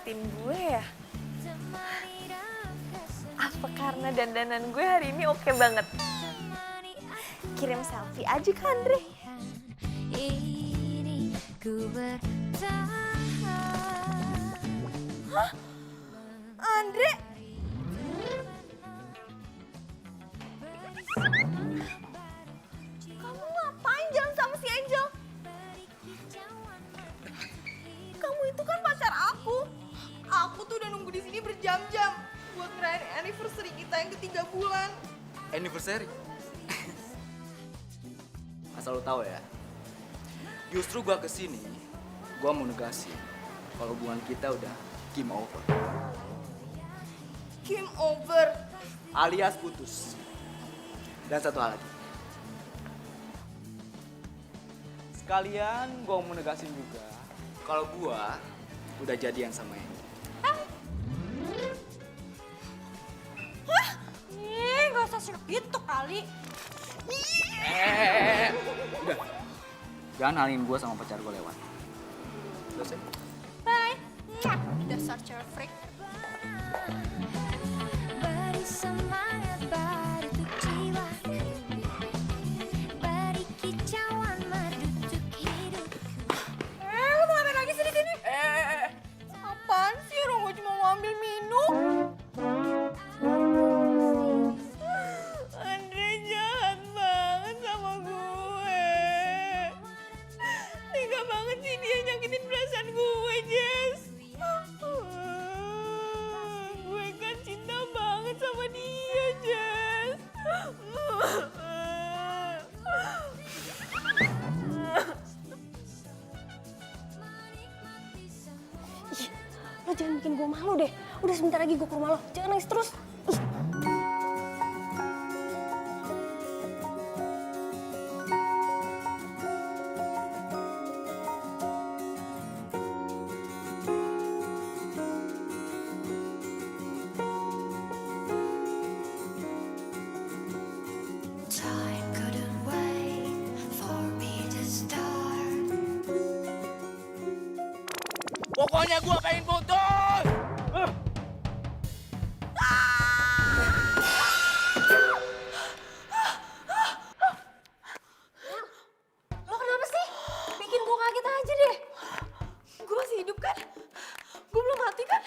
ngeliatin gue ya? Apa karena dandanan gue hari ini oke banget? Kirim selfie aja ke Andre. Hah? Andre? Kamu ngapain jalan sama si Angel? Kamu itu kan pacar aku. Aku tuh udah nunggu di sini berjam-jam buat ngerayain anniversary kita yang ke-3 bulan. Anniversary? Asal lo tahu ya, justru gua kesini, gua mau negasin kalau hubungan kita udah game over. Game over. Alias putus. Dan satu hal lagi. Sekalian gua mau negasin juga kalau gua udah jadian sama Angel. Ih, gak usah syok gitu kali. Udah. Jangan halin gua sama pacar gua lewat. Selesai. Bye. Dasar cewek freak. Beri semangat, beri untuk jiwaku, beri kicauan merdu untuk hidupku. Lu mau ngapain lagi sih di sini? Apaan sih? Orang gue cuma mau ambil minum. Andre jahat banget sama gue. Tega banget sih dia nyakitin perasaan gue, Jess. Gue kan cinta banget sama dia, Jess. Ih, lo jangan bikin gue malu deh. Udah sebentar lagi gue ke rumah lo. Jangan nangis terus. Ih. Time couldn't wait for me to start. Pokoknya gua pengen putus. Lo kenapa sih? Bikin gue kaget aja deh. Gue masih hidup kan? Gue belum mati kan?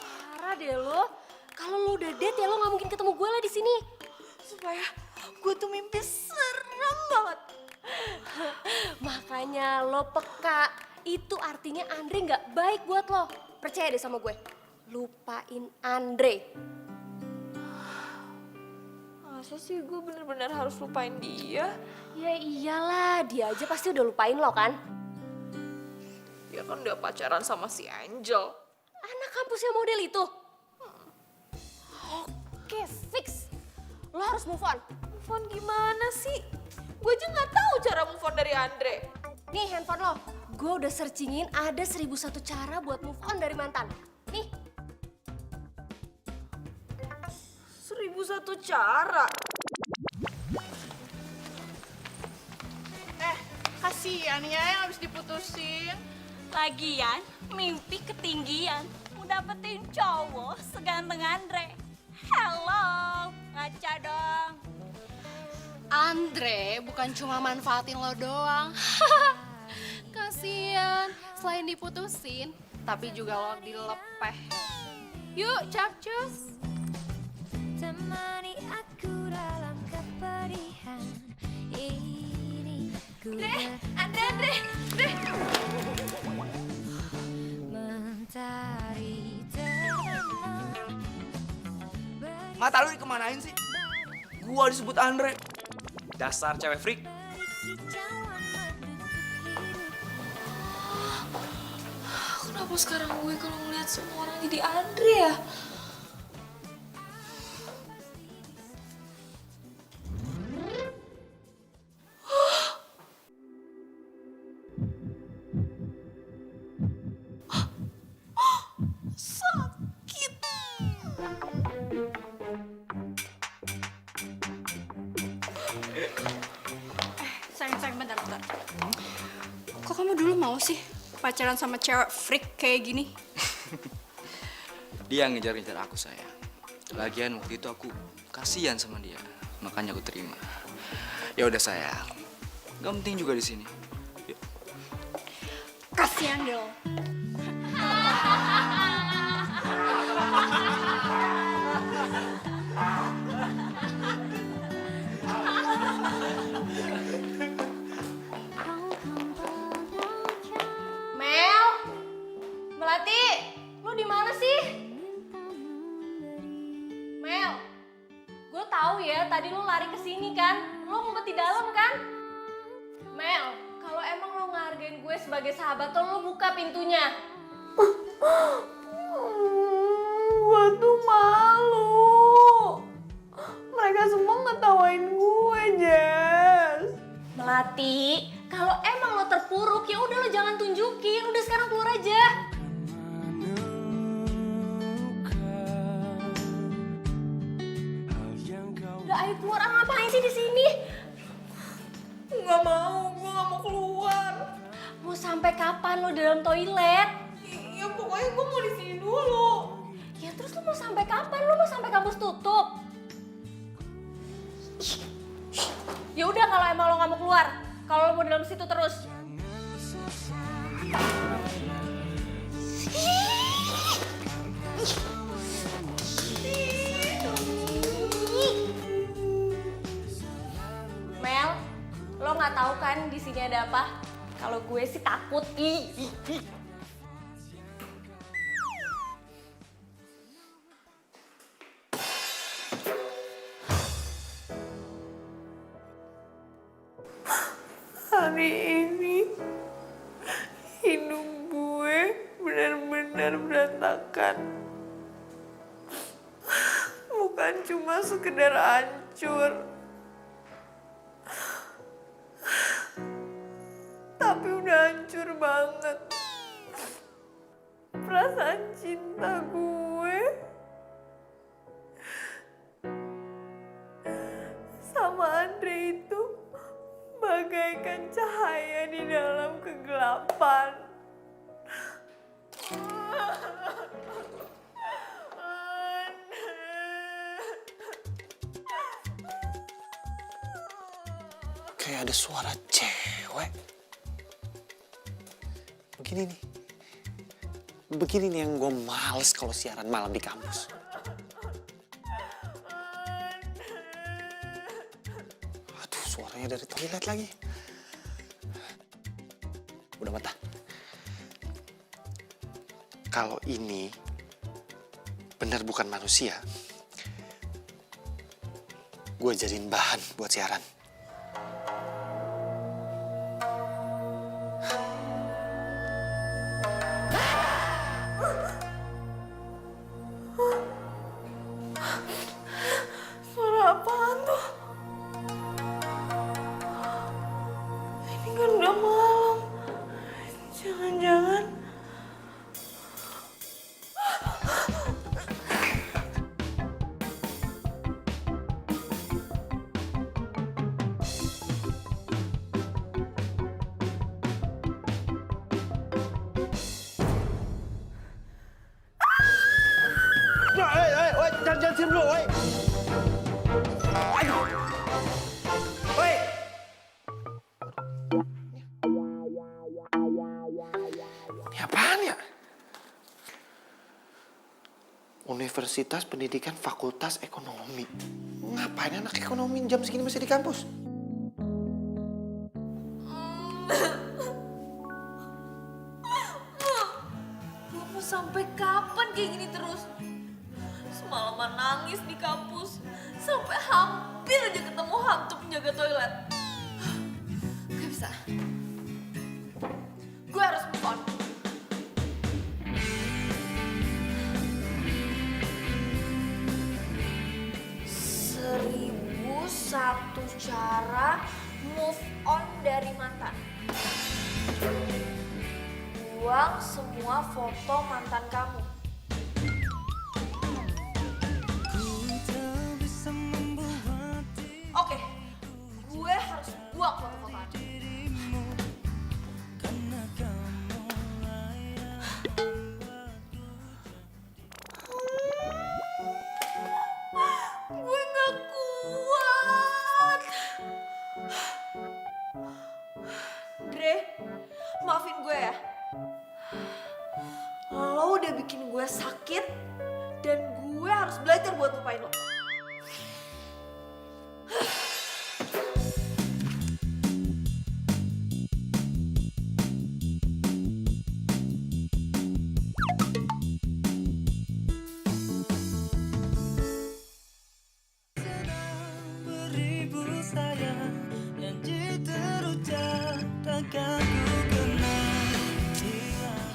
Parah deh lo. Kalau lo udah dead ya lo nggak mungkin ketemu gue lah di sini. Supaya gue tuh mimpi serem banget. Makanya lo peka. Itu artinya Andre nggak baik buat lo. Percaya deh sama gue. Lupain Andre. Masa sih gue bener-bener harus lupain dia? Ya iyalah, dia aja pasti udah lupain lo kan? Dia kan udah pacaran sama si Angel. Anak kampus yang model itu. Oke, fix. Lo harus move on. Move on gimana sih? Gue aja gak tahu cara move on dari Andre. Nih handphone lo. Gue udah searchingin ada 1001 cara buat move on dari mantan. Nih, 1001 cara. Kasian ya yang habis diputusin. Lagian, mimpi ketinggian. Mau dapetin cowok seganteng Andre. Hello, ngaca dong. Andre bukan cuma manfaatin lo doang. Kasian, selain diputusin, tapi juga lo dilepeh. Yuk, capcus. Temani aku dalam kepedihan ini. Andre. Mentari terbenam. Mata lu dikemanain sih? Gua disebut Andre. Dasar cewek freak. Kicauan merdu untuk hidupku. Kenapa sekarang gue kalau ngeliat semua orang jadi Andre ya? Sakit. Sayang, bentar. Kok kamu dulu mau sih pacaran sama cewek freak kayak gini? Dia ngejar-ngejar aku, sayang. Lagian waktu itu aku kasihan sama dia, makanya aku terima. Ya udah sayang, gak penting juga di sini. Yuk. Kasihan deh lo. Mel, Melati, lu di mana sih? Mel, gue tahu ya tadi lu lari ke sini kan, lu ngumpet di dalam kan? Mel, kalau emang lu ngehargain gue sebagai sahabat lo, lu buka pintunya. Gue tuh malu. Mereka semua ngetawain gue, Jess. Melati, kalau emang lo terpuruk ya udah lo jangan tunjukin, udah sekarang keluar aja. Udah ayo keluar, ngapain sih di sini? Gak mau, gue gak mau keluar. Mau sampai kapan lo di dalam toilet? Ya pokoknya gue mau di sini dulu. Ya terus lo mau sampai kapan? Lo mau sampai kampus tutup? Ya udah kalau emang lo nggak mau keluar, kalau lo mau di dalam situ terus. Mel, lo nggak tahu kan di sini ada apa? Kalau gue sih takut. Ih. Hari ini hidup gue benar-benar berantakan. Bukan cuma sekedar hancur, tapi udah hancur banget. Perasaan cinta gue sama Andre itu bagaikan cahaya di dalam kegelapan. Kayak ada suara cewek. Begini nih yang gue males kalau siaran malam di kampus. Aduh, suaranya dari toilet lagi. Udah mata. Kalau ini benar bukan manusia, gue jadiin bahan buat siaran. Suara apaan tuh? Ini kan udah malam. Jangan-jangan Jangan diam dulu, woi. Woi. Ini apaan ya? Universitas Pendidikan Fakultas Ekonomi. Ngapain anak ekonomi jam segini masih di kampus? mau sampai kapan kayak gini terus? Semalaman nangis di kampus, sampai hampir aja ketemu hantu penjaga toilet. Gak bisa. Gue harus move on. Satu cara move on dari mantan. Buang semua foto mantan kamu. Oke, gue harus buang foto-foto itu. Andre, maafin gue ya. Lo udah bikin gue sakit dan gue harus belajar buat lupain lo. Beribu sayang janji terucap takkan ku kenal.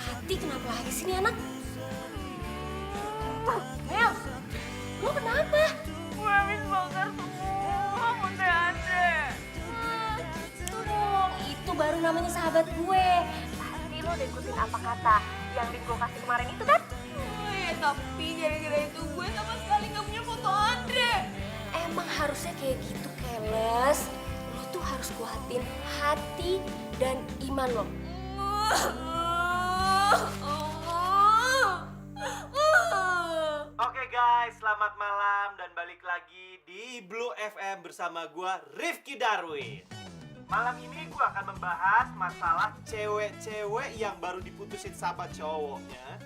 Hati kenapa lagi sih nih anak? Mel, lo kenapa? Gue habis bakar semua Bunda Andre. Itu baru namanya sahabat gue. Pasti lo udah ikutin apa kata yang link gue kasih kemarin itu kan? Tapi gara-gara itu gue sama sekali gak punya foto Andre. Emang harusnya kayak gitu, Keles. Lo tuh harus kuatin hati dan iman lo. Oke guys, selamat malam dan balik lagi di Blue FM bersama gua Rifki Darwin. Malam ini gua akan membahas masalah cewek-cewek yang baru diputusin sama cowoknya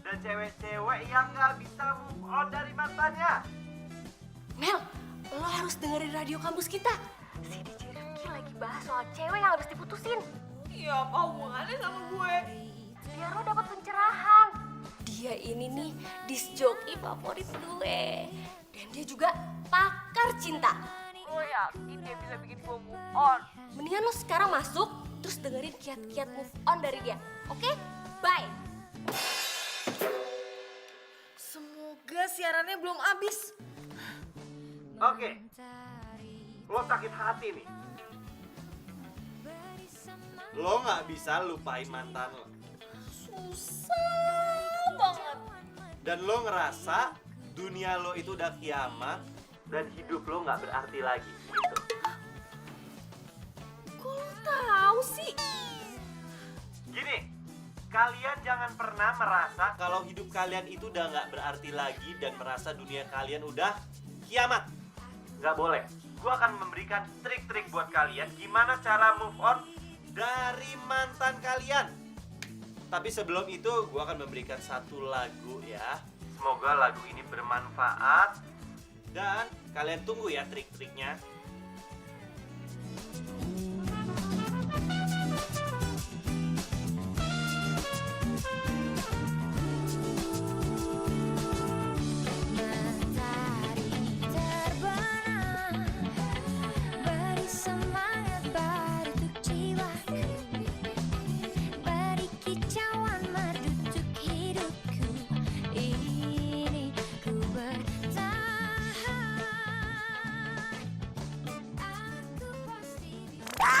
dan cewek-cewek yang gak bisa move on dari mantannya. Mel, lo harus dengerin radio kampus kita. Si DJ Rifki lagi bahas soal cewek yang habis diputusin. Ya apa hubungannya sama gue? Biar lo dapet pencerahan. Dia ini nih disc jockey favorit gue. Dan dia juga pakar cinta. Lo yakin dia bisa bikin gue move on? Mendingan lo sekarang masuk, terus dengerin kiat-kiat move on dari dia. Oke? Bye! Semoga siarannya belum habis. Oke, lo sakit hati nih. Lo gak bisa lupain mantan lo. Susah banget. Dan lo ngerasa dunia lo itu udah kiamat dan hidup lo gak berarti lagi gitu. Kok lo tahu sih? Gini, kalian jangan pernah merasa kalau hidup kalian itu udah gak berarti lagi dan merasa dunia kalian udah kiamat. Gak boleh. Gue akan memberikan trik-trik buat kalian gimana cara move on dari mantan kalian. Tapi sebelum itu gue akan memberikan satu lagu ya. Semoga lagu ini bermanfaat dan kalian tunggu ya trik-triknya. Matahari terbenam, beri semangat baru untuk jiwaku, beri kicauan merdu untuk hidupku. Ini ku bertahan, aku pasti bisa.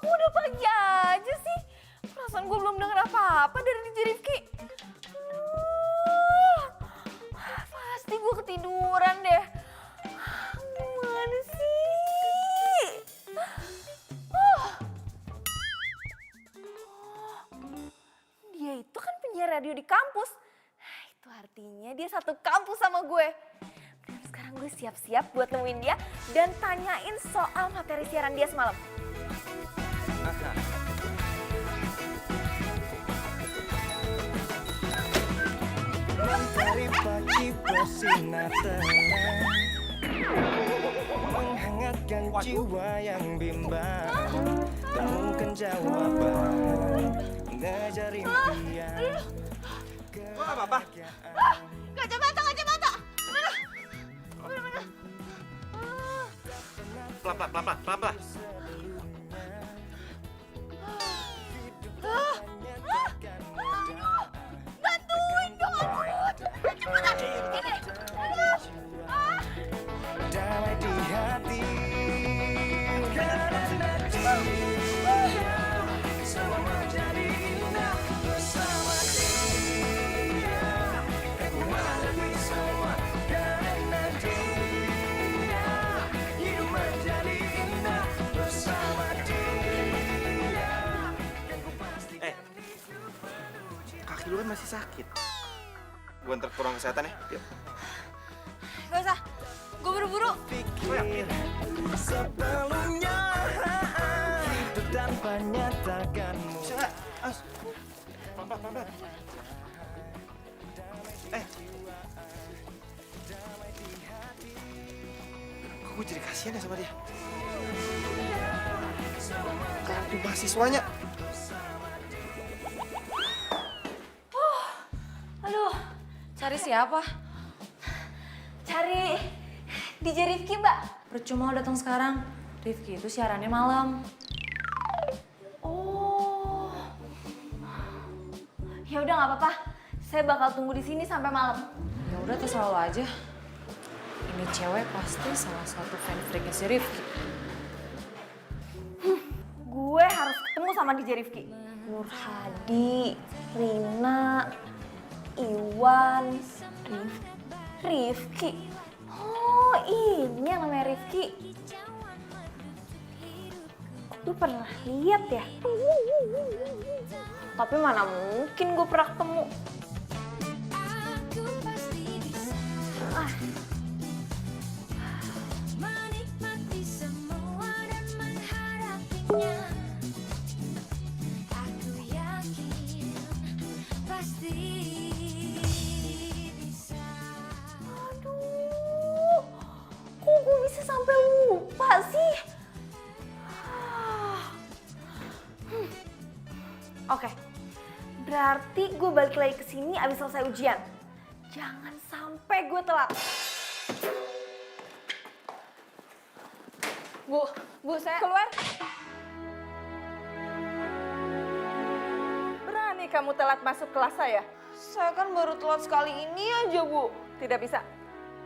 Kok udah pagi aja sih? Perasaan gue belum denger apa-apa dari DJ Rifki. Pasti gue ketiduran deh. Gimana sih? Dia itu kan penyiar radio di kampus. Itu artinya dia satu kampus sama gue. Dan sekarang gue siap-siap buat nemuin dia dan tanyain soal materi siaran dia semalam. Mencari pagi bersinar terang, menghangatkan jiwa yang bimbang, temukan jawaban, mengejar impian. Lo gak apa-apa? Kacamata. Pelan-pelan. Bantuin dong aku. Cepetan. Ini. Damai di hati, semua menjadi indah bersama dia. Aku menghadapi semua karena dia. Hidup menjadi indah bersama dia. Kaki lu kan masih sakit. Gue antar ke ruang kesehatan ya. Yuk. Gak usah, gue buru-buru. Sepenuhnya hidup tanpa nyatakanmu. Bisa nggak? As. Pelan-pelan. Kok gue jadi kasihan ya sama dia? Ganggu mahasiswanya. Aduh, cari siapa? Cari DJ Rifki, Mbak. Percuma lo datang sekarang. Rifki itu siarannya malam. Oh. Ya udah nggak apa-apa. Saya bakal tunggu di sini sampai malam. Ya udah terserah lo aja. Ini cewek pasti salah satu fan freaknya si Rifki. Gue harus ketemu sama DJ Rifki. Nur Hadi, Rina, Iwan, Rifki. Oh, ini yang namanya Rifki. Gue pernah lihat ya. Tapi mana mungkin gue pernah ketemu. Aku pasti bisa menikmati semua dan menghadapinya. Aku yakin pasti bisa. Aduh, kok gue bisa sampai lupa sih? Oke, berarti gue balik lagi ke sini abis selesai ujian. Jangan sampai gue telat. Bu, saya keluar. Berani kamu telat masuk kelas saya? Saya kan baru telat sekali ini aja, Bu. Tidak bisa.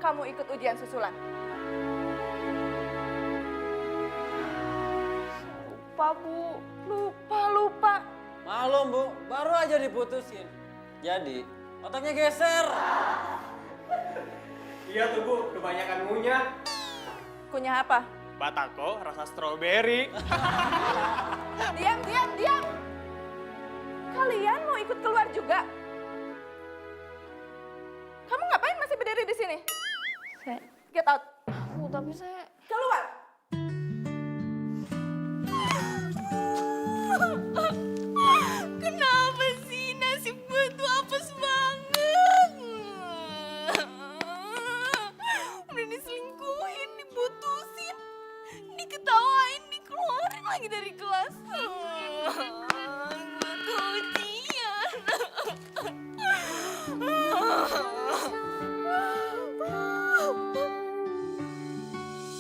Kamu ikut ujian susulan. Lupa, Bu. Lupa. Maklum Bu, baru aja diputusin. Jadi, otaknya geser. Iya tuh Bu, kebanyakan ngunyah. Kunyah apa? Batako rasa stroberi. Diam. Kalian mau ikut keluar juga? Kamu ngapain masih berdiri di sini? Get out. Bu, tapi saya... Keluar. Kenapa sih nasib gue tuh apes banget? Udah diselingkuhin, diputusin, diketawain, dikeluarin lagi dari kelas. Gue tuh ujian.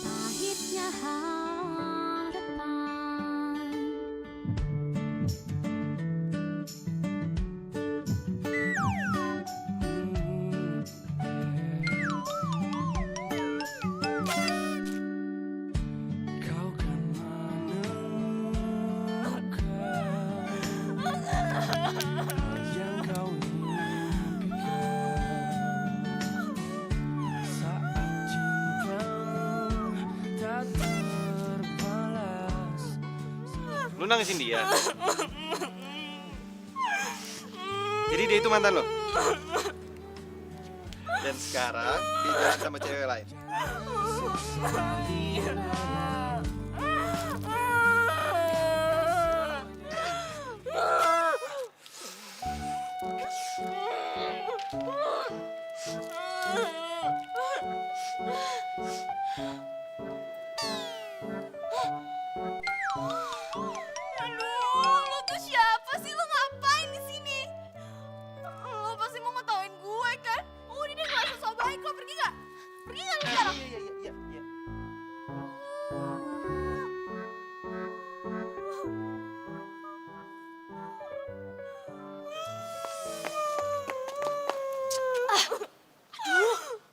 Pahitnya hal depan. Kau kan menemukan yang kau impikan saat cinta tak terbalas. Lu nangisin dia. Jadi dia itu mantan lo. Dan sekarang dia jalan sama cewek lain. Aduh, lo tuh siapa sih? Lo ngapain di sini? Lo pasti mau ngetawain gue kan? Udah deh, gak usah so baik. Lo pergi gak? Pergi gak lo sekarang? Iya.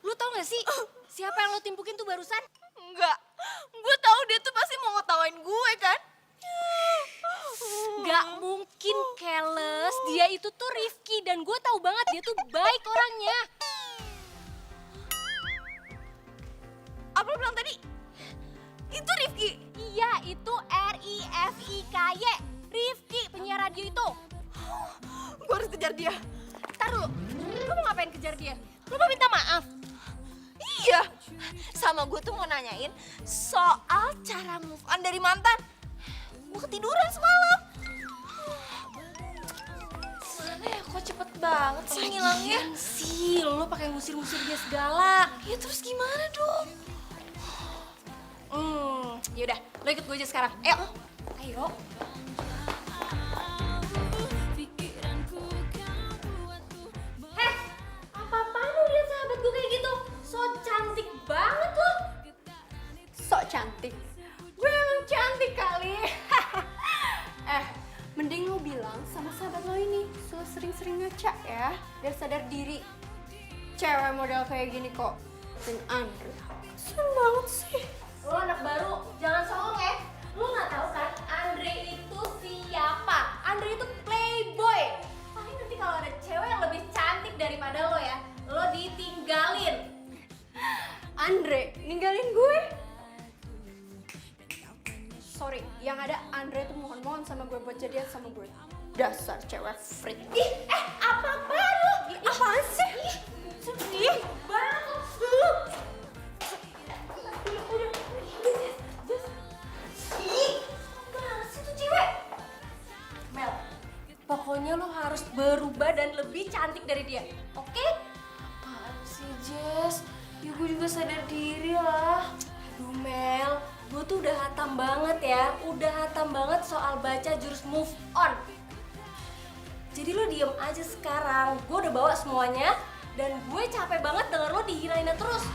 Lo tau gak sih? Siapa yang lo timpukin tuh barusan? Enggak. Gue tahu dia tuh pasti mau ngetawain gue kan? Gak mungkin, Keles. Dia itu tuh Rifki dan gue tahu banget dia tuh baik orangnya. Apa lo bilang tadi? Itu Rifki. Iya, itu R-I-F-I-K-Y. Rifki, penyiar radio itu. Gue harus kejar dia. Ntar dulu, lu mau ngapain kejar dia? sama gue tuh mau nanyain soal cara move on dari mantan. Gue ketiduran semalam. Mana ya, kok cepet banget sih ngilangnya? Sih, lo pakai ngusir-ngusir dia segala. Ya terus gimana dong? Yaudah, lo ikut gue aja sekarang. Ayo. Ayo. Heh, apa-apaan lo liat sahabat gue kayak gitu? So cantik banget lo. Sok cantik. Gue emang cantik kali. Mending lo bilang sama sahabat lo ini, so sering-sering ngaca ya, biar sadar diri. Cewek model kayak gini kok. Dan Andre, kasian banget sih. Lo anak baru, jangan songong ya. Lo nggak tahu kan Andre itu siapa? Andre itu playboy. Paling nanti kalau ada cewek yang lebih cantik daripada lo ya, lo ditinggalin. Andre, ninggalin gue? Sorry, yang ada Andre tuh mohon-mohon sama gue buat jadian sama gue. Dasar cewek freak. Apa-apaan lo? Apaan sih? Sedih banget lu. Mana sih tuh cewek? Mel, pokoknya lo harus berubah dan lebih cantik dari dia, oke? Apaan sih, Jess? Ya gue juga sadar diri lah. Aduh Mel, gue tuh udah hatam banget ya. Udah hatam banget soal baca jurus move on. Jadi lo diem aja sekarang. Gue udah bawa semuanya. Dan gue capek banget denger lo dihinainnya terus.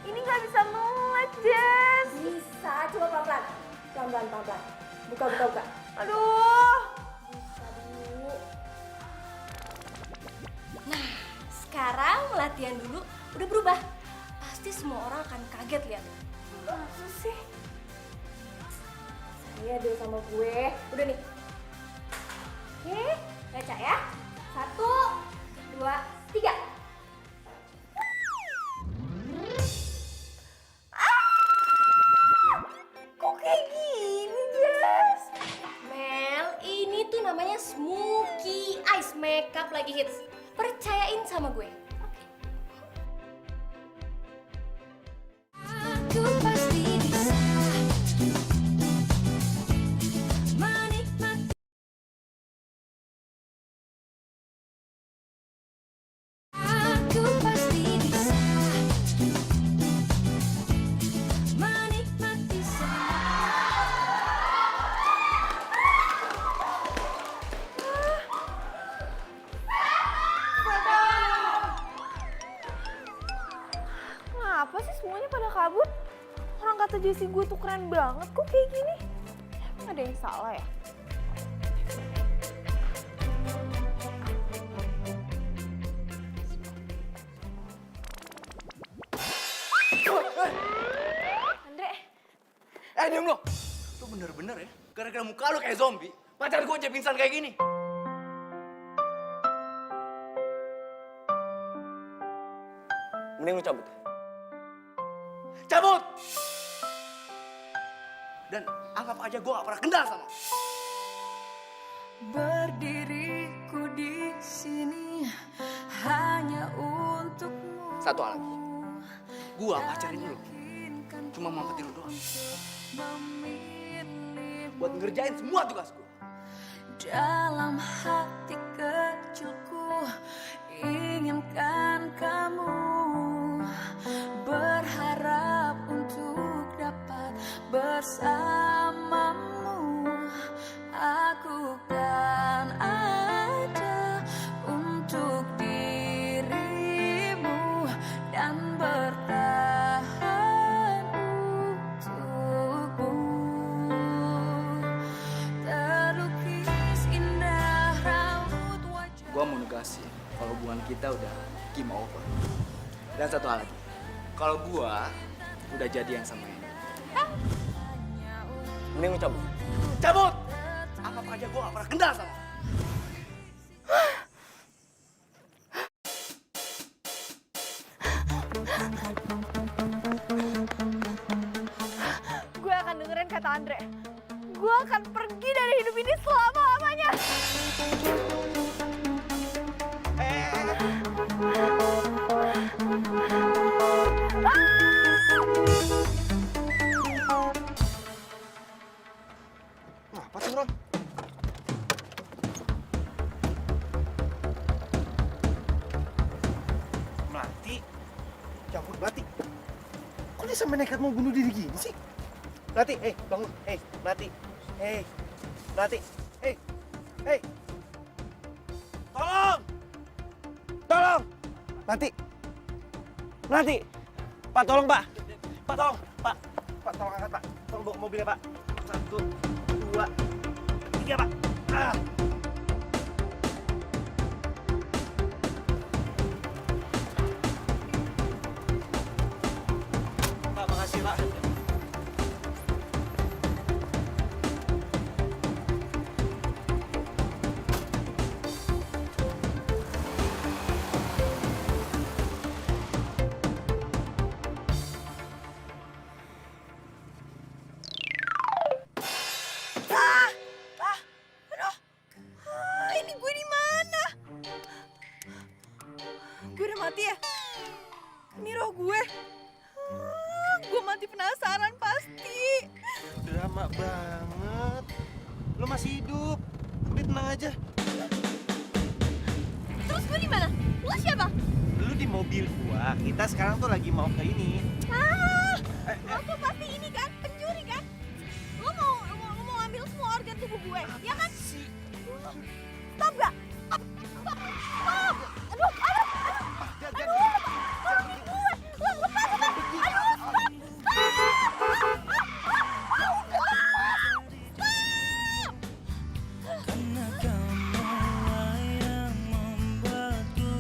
Ini nggak bisa melek, Jess. Bisa, coba pelan-pelan. Pelan-pelan. Buka. Aduh. Nah, sekarang latihan dulu udah berubah. Pasti semua orang akan kaget lihat. Masa sih? Saya deh sama gue. Udah nih. Oke, baca ya. 1, 2, 3. Kok kayak gini, Jess? Mel, ini tuh namanya Smoky Eyes Makeup lagi hits. Percayain sama gue. Aku pasti bisa menikmati. Aku pasti bisa menikmati Kenapa sih semuanya pada kabur? Orang kata Jessie gue tuh keren banget, kok kayak gini? Emang ada yang salah ya? Andre, Diam lo. Lo bener-bener ya, gara-gara muka lo kayak zombie, pacar gue aja pingsan kayak gini. Mending lu cabut. Cabut! Dan anggap aja gue gak pernah kenal sama lo. berdiriku di sini hanya untukmu. Satu hal lagi, gue pacarin lo cuma mau ngetin lo doang. Buat ngerjain semua tugas gue. Dalam hati kecilku inginkan kamu, berharap untuk dapat bersamamu. Aku kan ada untuk dirimu dan bertahan untukmu. Terlukis indah raut wajah. Gue mau negasin kalau hubungan kita udah game over. Dan satu hal lagi, kalau gue udah jadian sama ini. Mending lu cabut. Cabut! Anggap aja gue gak pernah kenal sama lo. kata Andre. Gue akan pergi dari hidup ini selama-lamanya. Ngapa sih orang? Melati? Ya ampun, Melati. Kok dia sampai nekat mau bunuh diri gini sih? Melati, bangun. Melati. Melati. Tolong! Tolong! Melati. Melati. Pak, tolong, Pak. Pak, tolong. Pak, tolong angkat, Pak. Tolong bawa mobilnya, Pak. 1, 2, 3, Pak. Pak, makasih, Pak. Ini gue di mana? Gue udah mati ya? Ini roh gue. Gue mati penasaran pasti. Drama banget. Lo masih hidup. Udah tenang aja. Terus gue di mana? Lo siapa? Lu di mobil gua. Kita sekarang tuh lagi mau ke ini. Lo tuh pasti ini kan, pencuri kan? Lo mau ambil semua organ tubuh gue, ya kan? Stop gak? Stop! Aduh! Tolongin gue! Lo lepas! Aduh! Stop! Karena kamulah yang membuatku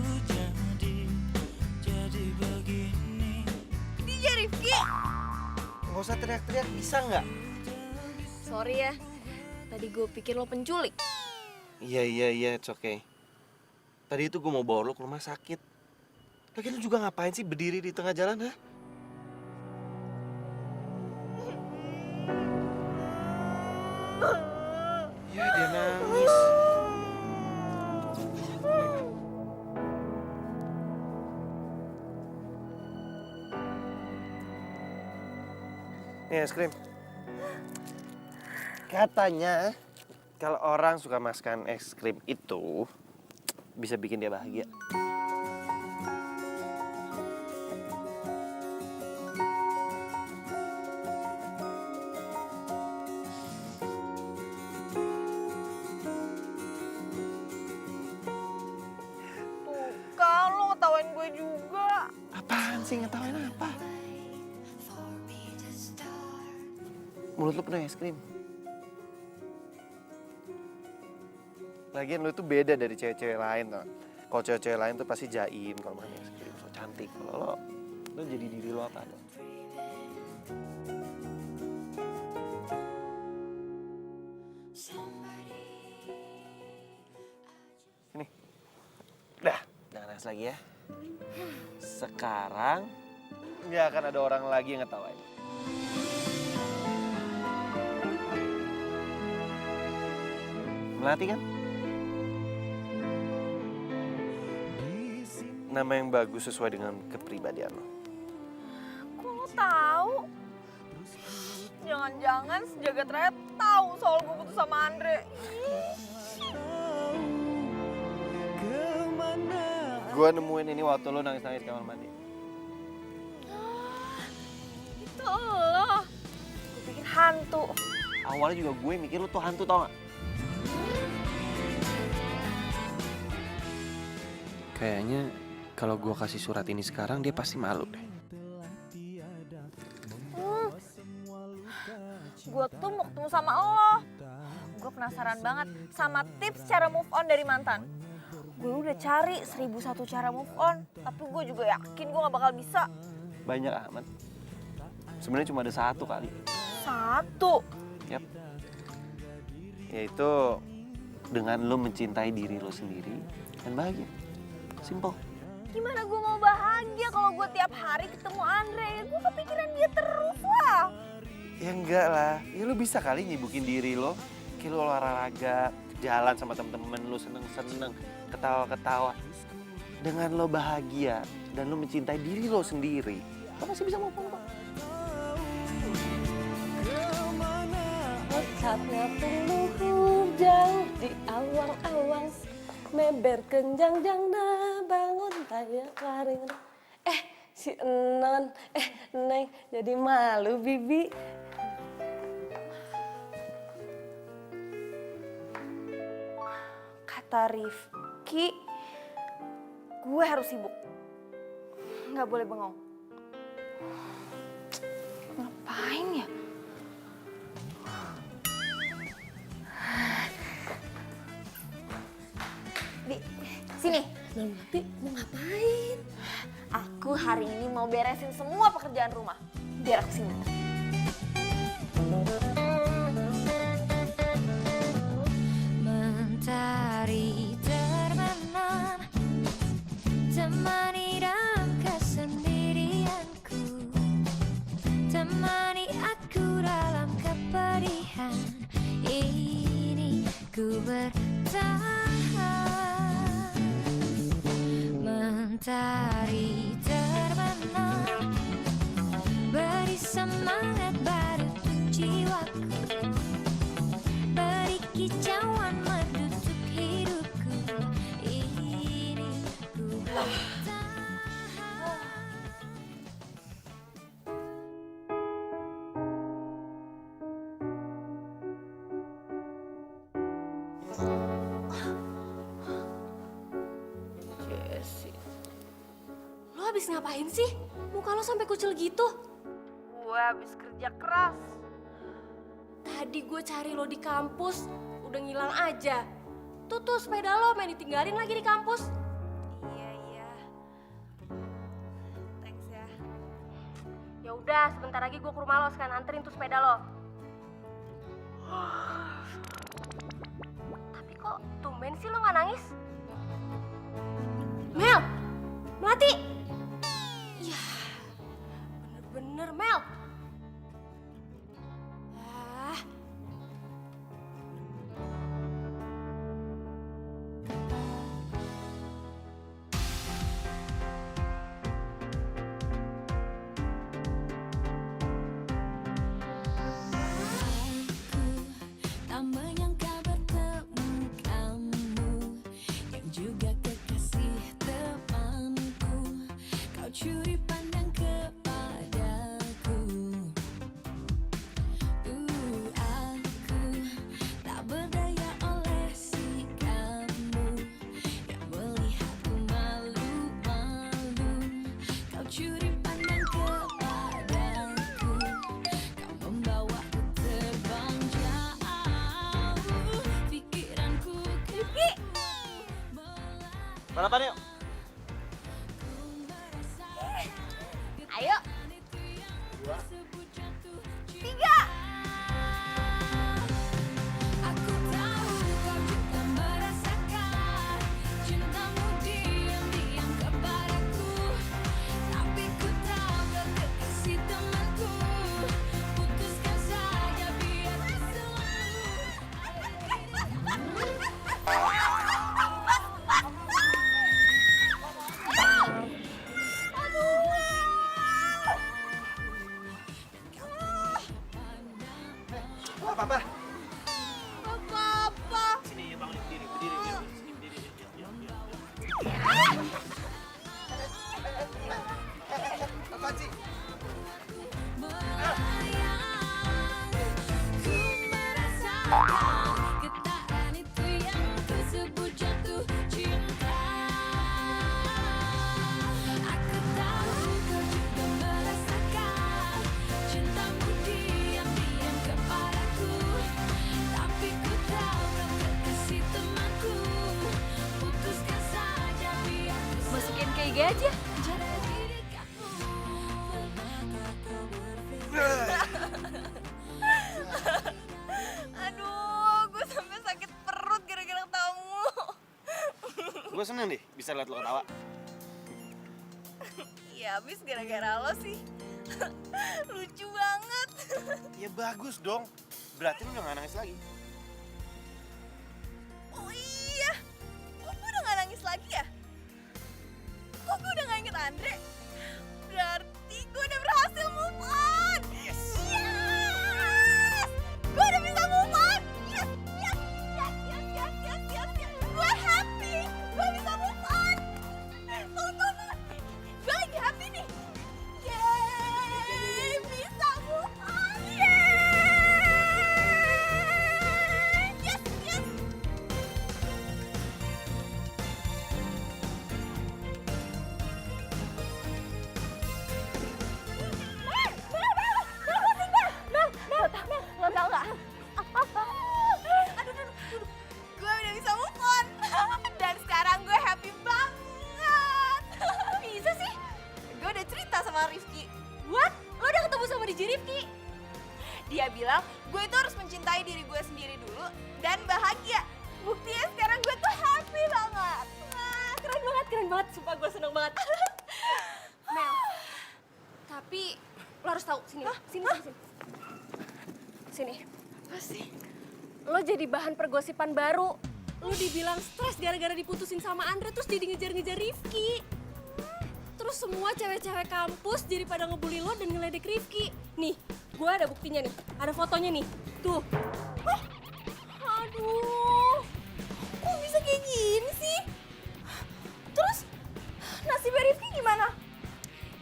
jadi begini. DJ Rifki! Nggak usah teriak-teriak, bisa nggak? Sorry ya, tadi gue pikir lo penculik. Iya, it's okay. Tadi itu gue mau bawa lo ke rumah sakit. Lagi lu juga ngapain sih berdiri di tengah jalan, ha? Ya, dia nangis. Nih, es krim. Katanya, kalau orang suka makan es krim itu, bisa bikin dia bahagia. Tuh kan, lo ngetawain gue juga. Apaan sih, ngetawain apa? Mulut lu penuh es krim. Lagian lu tuh beda dari cewek-cewek lain, tau. Kalau cewek-cewek lain tuh pasti jaim kalau makan es krim, so cantik. Kalau lo jadi diri lo apa lo? Ini. Dah, jangan nangis lagi ya. Sekarang nggak akan ada orang lagi yang ngetawain. Melati kan? Nama yang bagus sesuai dengan kepribadian lo. Kok lo tahu? Jangan-jangan sejagat raya tahu soal gue putus sama Andre. Gue nemuin ini waktu lo nangis-nangis kamar mandi. Itu lo. Gue pikir hantu. Awalnya juga gue mikir lo tuh hantu, tau gak? Kayaknya kalau gue kasih surat ini sekarang dia pasti malu deh. Gue tuh mau ketemu sama lo. Gue penasaran banget sama tips cara move on dari mantan. Gue udah cari 1001 cara move on, tapi gue juga yakin gue gak bakal bisa. Banyak amat. Sebenarnya cuma ada satu kali. Satu? Yap. Yaitu dengan lo mencintai diri lo sendiri dan bahagia. Simple. Gimana gue mau bahagia kalau gue tiap hari ketemu Andre? Gue kepikiran dia terus lah. Ya enggak lah, ya lu bisa kali nyibukin diri lo. Kayak lu olahraga, jalan sama temen-temen lu, seneng-seneng, ketawa-ketawa. Dengan lo bahagia dan lo mencintai diri lo sendiri, lo masih bisa move on kok. Saatnya tunggu hujan di awang-awang, meber kenjang-jang na bangun taya karing. Si Enon, Neng jadi malu Bibi. Kata Rifki, gue harus sibuk. Nggak boleh bengong. Ngapain ya? Di, sini. Nanti mau ngapain? Aku hari ini mau beresin semua pekerjaan rumah. Biar aku sini. Mentari terbenam, temani dalam kesendirianku, temani aku dalam kepedihan ini, ku bertahan. Mentari terbenam, beri semangat baru jiwaku, beri kicauan menusuk hidupku ini, ku bertahan. Jesse, lo habis ngapain sih? Muka lo sampai kucel gitu. Gue habis kerja keras. Tadi gue cari lo di kampus, udah ngilang aja. Tuh sepeda lo main ditinggalin lagi di kampus. Iya. Thanks ya. Ya udah, sebentar lagi gue ke rumah lo, sekarang anterin tuh sepeda lo. Tapi kok tumben sih lo nggak nangis? Mel, Melati. Ya, bener-bener Mel. Tak menyangka bertemu kamu, yang juga kekasih temanku. Kau curi pandang kepadaku. Aku tak berdaya oleh sikapmu yang melihatku malu-malu. Kau curi pandang kepadaku, kau membawaku terbang jauh. Pikiranku Balapan yuk. Ayo. 2, 3. Aku tahu kau juga merasakan cintamu diam-diam kepadaku, tapi ku tahu kau kekasih temanku. Putuskan saja biar selalu. apa-apa. Apa-apa. Sini, bangun berdiri. Sini berdiri. Yuk. Apaan sih? Ku merasakan getaran itu yang ku sebut jatuh cinta. Aku tahu kau juga merasakan cintamu diam-diam kepadaku, tapi ku tahu kau kekasih temanku. Putuskan saja biar ku Masukin ke IG aja. Aduh, gue sampai sakit perut gara-gara ketamu. Gue seneng deh bisa liat lo ketawa. Ya abis gara-gara lo sih. Lucu banget. Ya bagus dong. Berarti lu udah gak nangis lagi. Oh iya. Kok gue udah gak nangis lagi ya? Kok gue udah gak inget Andre? Berarti gue udah berhasil move on. Yes! Gue udah bisa move on. Yes! Gue happy. Gue bisa move on. Gue lagi happy nih. Yeay, bisa move on. Yeay! Yes! Lo tau gak? Aduh, gue udah bisa move on. Dan sekarang gue happy banget. Bisa sih? Gue udah cerita sama Rifki. What? Lo udah ketemu sama DJ Rifki? Dia bilang gue itu harus mencintai diri gue sendiri dulu dan bahagia. Buktinya sekarang gue tuh happy banget. Wah, keren banget. Sumpah gue seneng banget. Mel, tapi lo harus tahu sini. Apa sih? Lo jadi bahan pergosipan baru. Lo dibilang stres gara-gara diputusin sama Andre terus jadi ngejar-ngejar Rifki. Terus semua cewek-cewek kampus jadi pada ngebully lo dan ngeledek Rifki. Nih, gue ada buktinya nih. Ada fotonya nih. Tuh. Aduh, kok bisa kayak gini sih? Terus nasibnya Rifki gimana?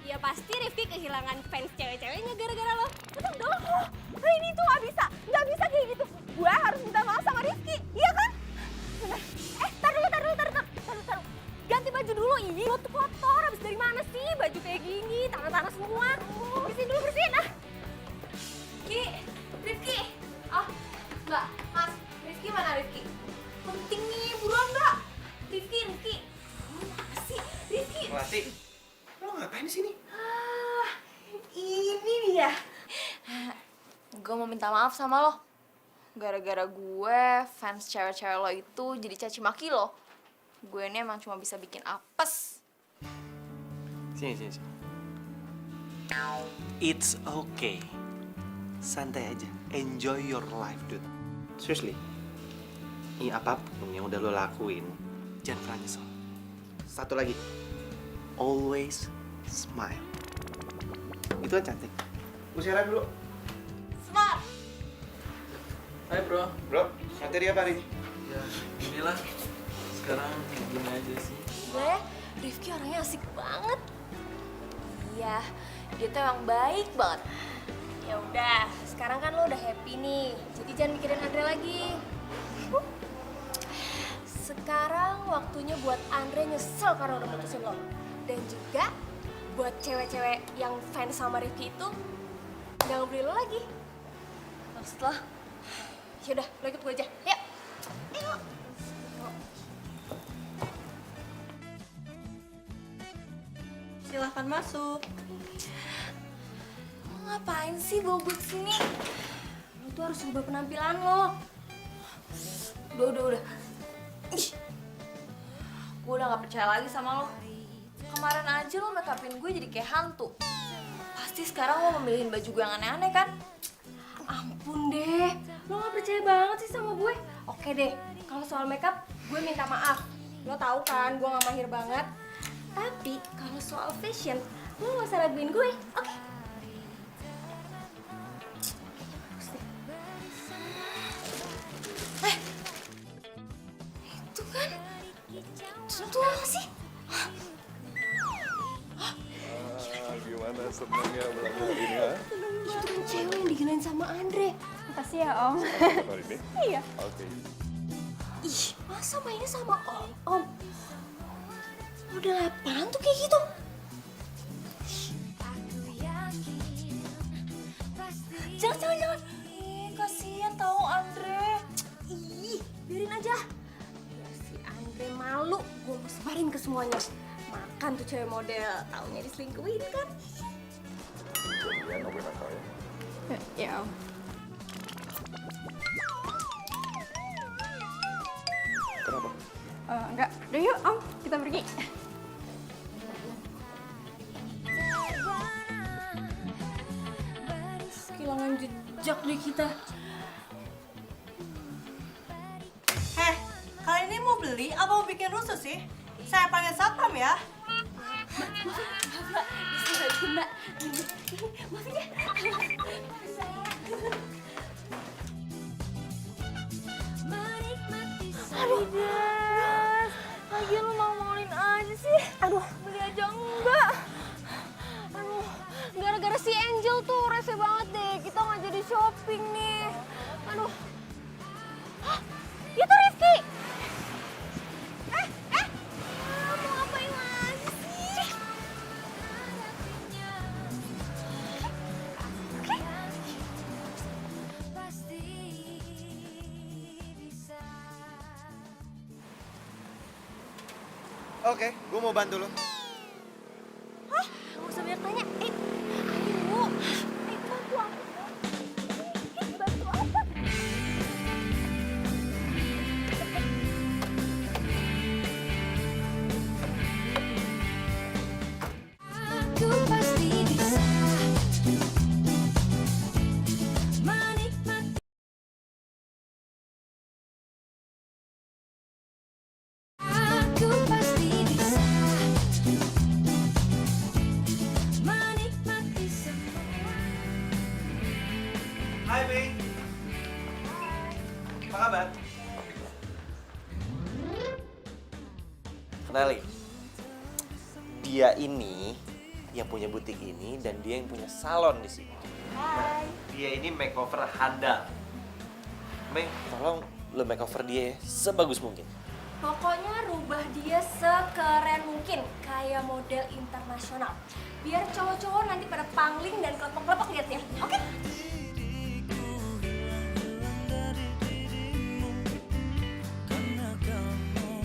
Ya pasti Rifki kehilangan fans cewek-ceweknya gara-gara lo. Betul dong. Nah, ini tuh nggak bisa kayak gitu. Gue harus minta maaf sama Rifki, iya kan? Tar dulu. Ganti baju dulu, ini lo tuh kotor. Habis dari mana sih baju kayak gini, tangan-tangan semua. Bersihin. Rifki. Oh, enggak. Mas, Rifki mana Rifki? Penting nih, buruan nggak? Rifki. Mana sih? Rifki. Melati, lo ngapain di sini? Ini dia. Gue mau minta maaf sama lo. Gara-gara gue, fans cewek-cewek lo itu jadi caci maki lo. Gue ini emang cuma bisa bikin apes. Sini. It's okay. Santai aja. Enjoy your life, dude. Seriously. Ini apapun yang udah lo lakuin, jangan pernah nyesel. Satu lagi. Always smile. Itu kan cantik. Gue siaran dulu. Smart. Hai bro. Bro, materi apa hari ini? Ya, inilah. Sekarang gini aja sih. Gue, Rifki orangnya asik banget. Iya, dia tuh emang baik banget. Ya udah, sekarang kan lo udah happy nih. Jadi jangan mikirin Andre lagi. Sekarang waktunya buat Andre nyesel karena udah mutusin lo. Dan juga buat cewek-cewek yang fans sama Rifki itu nggak ngebeli lo lagi. Maksud lo? Yaudah, lo ikut gue aja. Yuk. Silahkan masuk. Lo ngapain sih bawa gue kesini? Lo tuh harus ubah penampilan lo. Udah. Ih, gue udah gak percaya lagi sama lo. Kemarin aja lo make upin gue jadi kayak hantu. Pasti sekarang lo memilihin baju gue yang aneh-aneh kan? Ampun deh, lo gak percaya banget sih sama gue. Oke deh, kalau soal makeup gue minta maaf. Lo tahu kan gue gak mahir banget. Tapi kalau soal fashion, lo gak usah raguin gue, oke? Itu kan, itu apa sih? Gimana senangnya malam ini ya? Itu kan cewek yang diginain sama Andre. Makasih ya Om. Hari ini? Iya. Oke. Ih, masa mainnya sama Om? Udah apaan tuh kayak gitu? Jangan. Ih, kasihan tau Andre. Ih, biarin aja. Biar si Andre malu, gue mau sebarin ke semuanya. Makan tuh cewek model, taunya diselingkuhin kan? Ya, ngobrol nakal ya. Ya Om. Kenapa? Enggak, udah yuk Om, kita pergi. rujak deh kita. Kalian ini mau beli apa mau bikin rusuh sih? Saya panggil satpam ya. Mbak. Maafin ya. Aduh, Jas. Lagian lu mau-maulin aja sih. Aduh, beli aja enggak. Aduh, gara-gara si Angel tuh rese banget deh. Kita nggak jadi shopping nih. Aduh. Hah? Itu Rifki. Mau ngapain lagi sih? Oke, gue mau bantu lo. Hah? Nggak usah banyak tanya. Ayo. Bantu aku. Bantu apa? Aku pasti bisa menikmati. Aku pasti bisa menikmati semua. Hai, Mei. Apa kabar? Kenalin. Dia ini yang punya butik ini dan dia yang punya salon di sini. Hai. Dia ini makeover handal. Mei, tolong lo makeover dia ya, sebagus mungkin. Pokoknya rubah dia sekeren mungkin, kayak model internasional. Biar cowok-cowok nanti pada pangling dan kelepek-kelepek liatnya, oke? Karena kamu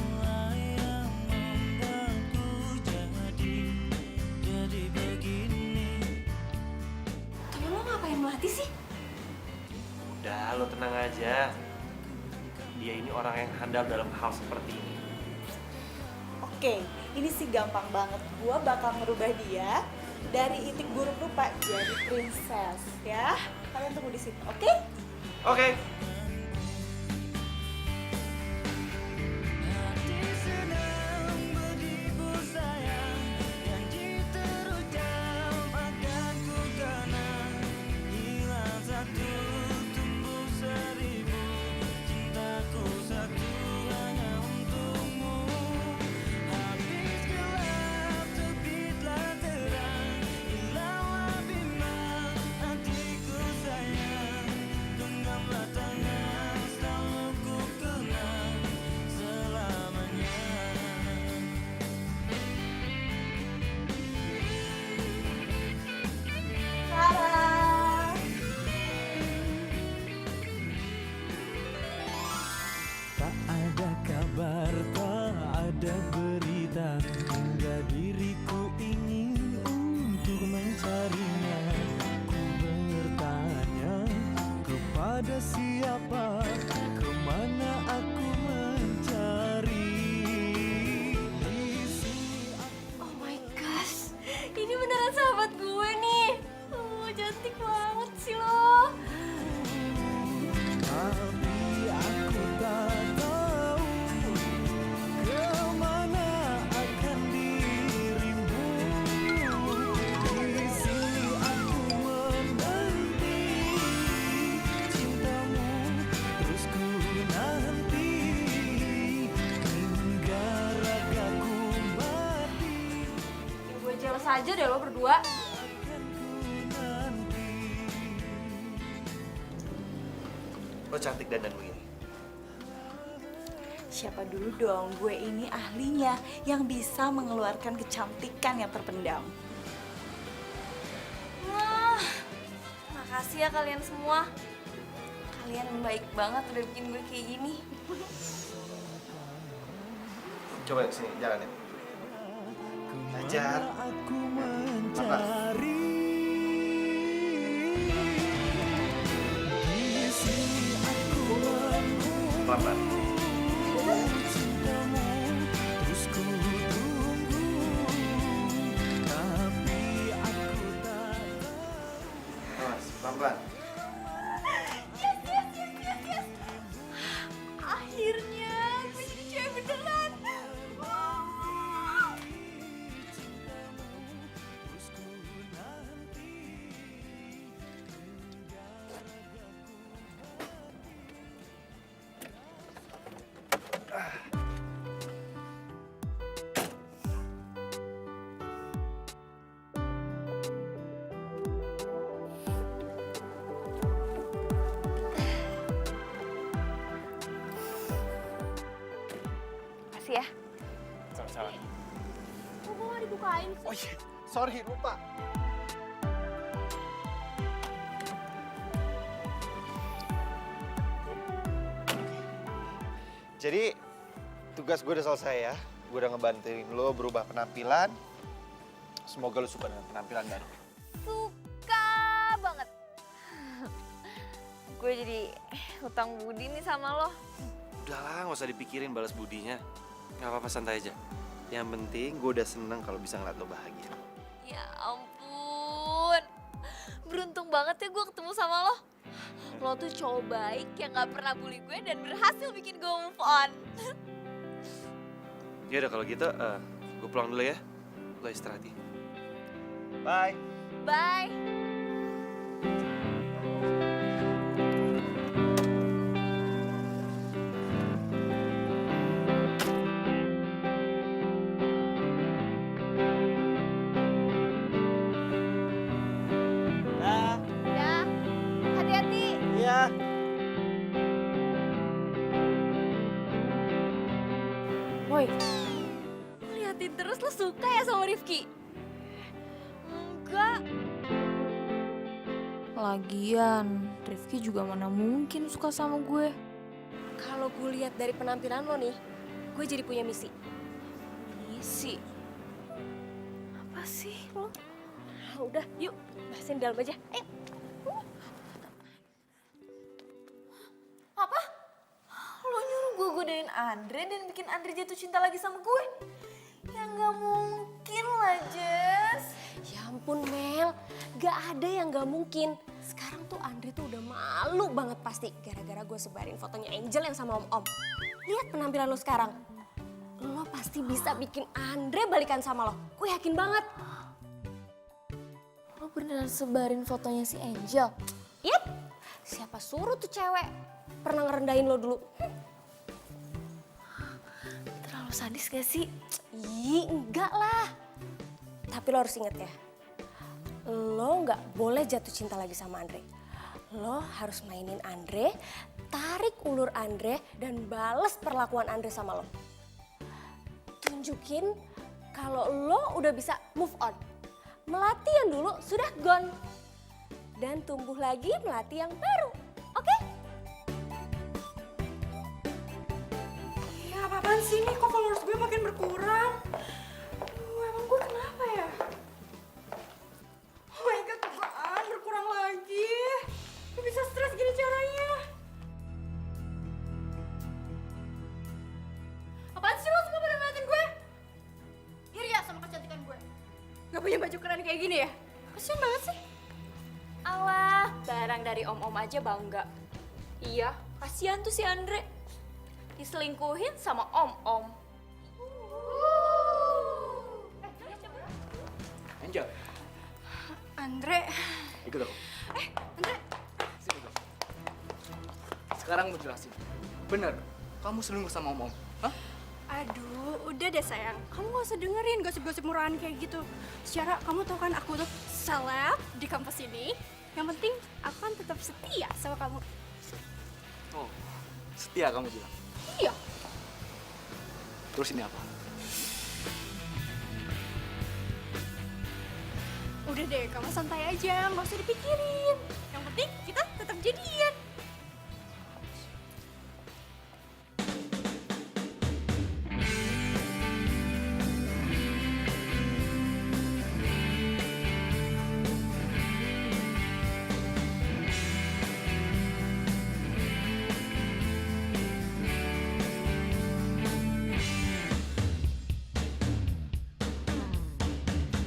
yang membuatku jadi begini. Temen lo ngapain mati sih? Udah, lo tenang aja. Dia ini orang yang handal dalam hal seperti ini. Oke, ini sih gampang banget. Gua bakal ngerubah dia dari itik buruk rupa jadi princess ya. Kalian tunggu di situ, oke? Oke. Hati sedang berhibur sayang, janji terucap akan ku kenang. Hilang satu, tumbuh seribu, cintaku satu hanya untukmu. Habis gelap, terbitlah terang, hilanglah bimbang hatiku sayang. Genggamlah tangan, selalu ku kenang selamanya. Sarah. Tak ada kabar, tak ada berita, hingga diriku ingin untuk mencarinya. Ku bertanya kepada siapa, kemana aku mencari. Di sini Oh my gosh, ini beneran sahabat gue nih. Cantik banget sih lo. tapi aku tak tahu kemana akan dirimu. Di sini aku menanti cintamu, terus ku nanti hingga ragaku mati. Ya, gue jelas aja deh lo berdua. Lo cantik dandan begini. Siapa dulu dong? Gue ini ahlinya yang bisa mengeluarkan kecantikan yang terpendam. Wah, makasih ya kalian semua. Kalian baik banget udah bikin gue kayak gini. Coba sini, jalanin. Ajar. Aku mencari. Di sini aku Pelan-pelan. cintamu, terus ku tunggu, tapi aku tak Awas, pelan-pelan. ngapain sih? Oh iya, sorry lupa. Jadi tugas gue udah selesai ya. Gue udah ngebantuin lo berubah penampilan. Semoga lo suka dengan penampilan baru. Suka banget. Gue jadi hutang budi nih sama lo. Udahlah, nggak usah dipikirin balas budinya. Nggak apa-apa, santai aja. Yang penting gue udah seneng kalau bisa ngeliat lo bahagia. Ya ampun. Beruntung banget ya gue ketemu sama lo. Lo tuh cowok baik yang gak pernah bully gue dan berhasil bikin gue move on. Ya udah kalau gitu, gue pulang dulu ya. Lo istirahat ya. Bye. Bye. Dah. Ya, hati-hati. Iya. Woi, liatin terus lo suka ya sama Rifki? Enggak. Lagian, Rifki juga mana mungkin suka sama gue. Kalau gue lihat dari penampilan lo nih, gue jadi punya misi. Misi? Apa sih lo? Udah, yuk, bahasin dalam aja. Ayo. Apa? Lo nyuruh gue godain Andre dan bikin Andre jatuh cinta lagi sama gue? Ya nggak mungkin lah, Jess. Ya ampun Mel, gak ada yang gak mungkin. Sekarang tuh Andre tuh udah malu banget pasti gara-gara gue sebarin fotonya Angel yang sama Om-Om. Lihat penampilan lo sekarang. Lo pasti bisa bikin Andre balikan sama lo. Gue yakin banget. Lo beneran sebarin fotonya si Angel? Yap, siapa suruh tuh cewek pernah ngerendahin lo dulu. Terlalu sadis gak sih? Ih, enggak lah. Tapi lo harus inget ya, lo nggak boleh jatuh cinta lagi sama Andre. Lo harus mainin Andre, tarik ulur Andre, dan bales perlakuan Andre sama lo. Tunjukin kalau lo udah bisa move on. Melati yang dulu sudah gone. Dan tumbuh lagi melati yang baru. Oke? Ya apa-apaan sih nih, kok followers gue makin berkurang? Emang gue kenapa ya? Oh my god, apaan berkurang lagi? Gue bisa stres gini caranya. Apaan sih lo semua pada ngeliatin gue? Iri ya sama kecantikan gue? Gak punya baju keren kayak gini ya? Kasian banget sih. Alah, barang dari om-om aja bangga. Iya, kasihan tuh si Andre. Diselingkuhin sama om-om. Angel, Andre. ikut aku. Andre. Sini dong. Sekarang gue jelasin. Bener, kamu selingkuh sama om-om. Hah? Aduh, udah deh sayang. Kamu gak usah dengerin gosip-gosip murahan kayak gitu. Secara kamu tau kan aku tuh seleb di kampus ini. Yang penting aku kan tetap setia sama kamu. Oh, setia kamu bilang. Iya. Terus ini apa? Udah deh, kamu santai aja, gak usah dipikirin. Yang penting kita tetap jadian.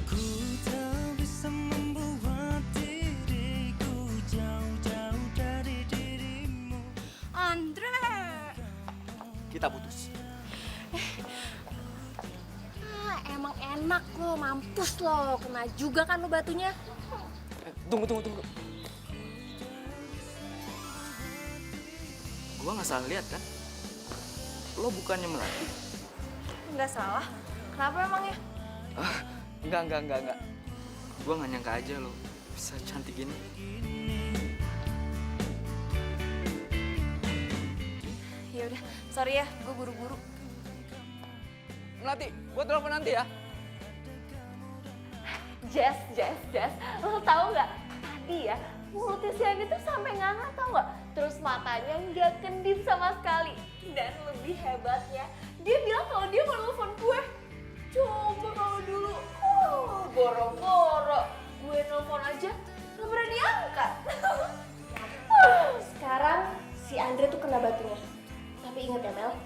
Ku tak bisa membuat diriku jauh-jauh dari dirimu. Andre. Kita putus. Emang enak lo, mampus lo. Kena juga kan lo batunya. Tunggu. Gua nggak salah lihat kan? Lo bukannya Melati? Nggak salah. Kenapa emangnya? Ah, enggak. Gua nggak nyangka aja lo bisa cantik gini. Ya udah, sorry ya, gue buru-buru. Melati, gua telepon nanti ya. Jess, lo tau nggak? Tadi ya, mulutnya si Andi tuh sampai nganga tau nggak? Terus matanya nggak kedip sama sekali. Dan lebih hebatnya, dia bilang kalau dia mau nelfon gue. Coba kalau dulu, boro-boro gue nelfon aja nggak pernah diangkat. Sekarang si Andre tuh kena batunya. Tapi ingat ya Mel,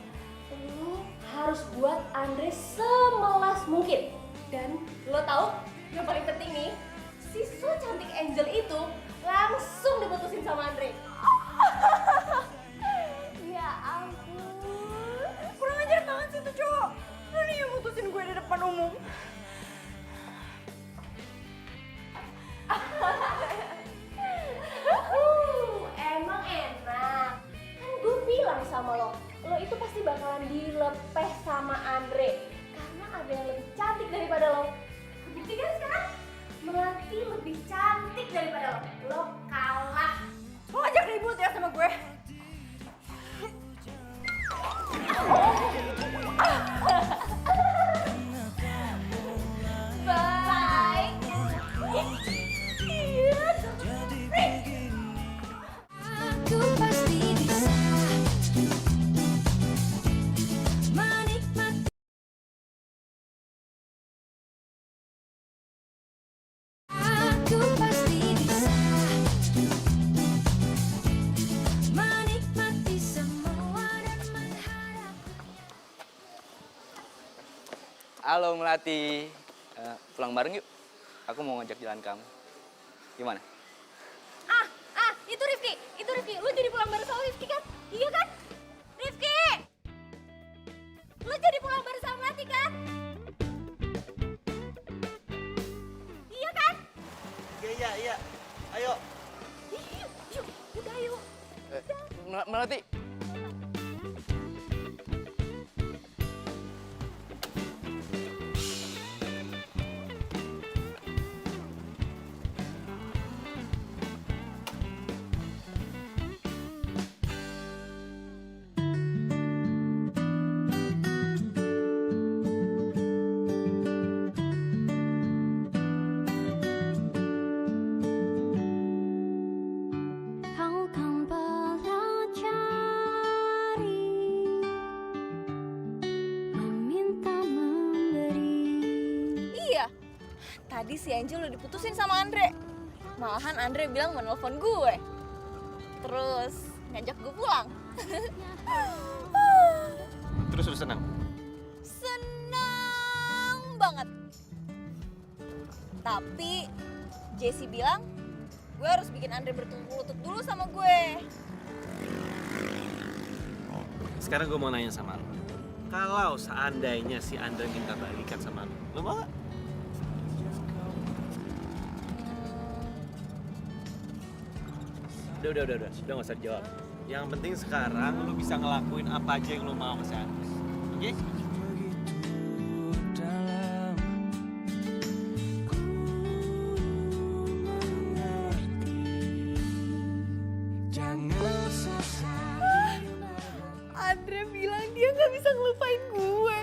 lo harus buat Andre semelas mungkin. Dan lo tahu yang paling penting nih, si so cantik Angel itu langsung diputusin sama Andre. Ya ampun. Kurang ajar banget sih tuh cowok. Lo nih yang mutusin gue di depan umum. Emang enak. Kan gue bilang sama lo itu pasti bakalan dilepeh sama Andre. Karena ada yang lebih cantik daripada lo. Buktikan sekarang, Melati lebih cantik daripada lo. Lo kalah. Lo ngajak ribut ya sama gue. Bye. Aku pasti bisa menikmati. Aku pasti bisa menikmati semua dan mengharap. Halo Melati. Pulang bareng yuk. Aku mau ngajak jalan kamu. Gimana? Itu Rifki. Lo jadi pulang bareng sama Rifki kan? Iya kan? Rifki! Lo jadi pulang bareng sama Melati kan? Iya kan? Iya. Ayo. Yuk, udah yuk. Melati. Kau kan pelajari meminta memberi. Iya, tadi si Angel udah diputusin sama Andre. Malahan Andre bilang mau nelfon gue. Terus ngajak gue pulang. Terus lu senang? Senang banget. Tapi Jessie bilang gue harus bikin Andre bertukuk lutut dulu sama gue. Sekarang gue mau nanya sama lo. Kalau seandainya si Andre minta balikan sama lo mau gak? Udah gak usah dijawab. Yang penting sekarang lo bisa ngelakuin apa aja yang lo mau ke si Andre. Oke? Andre bilang dia gak bisa ngelupain gue.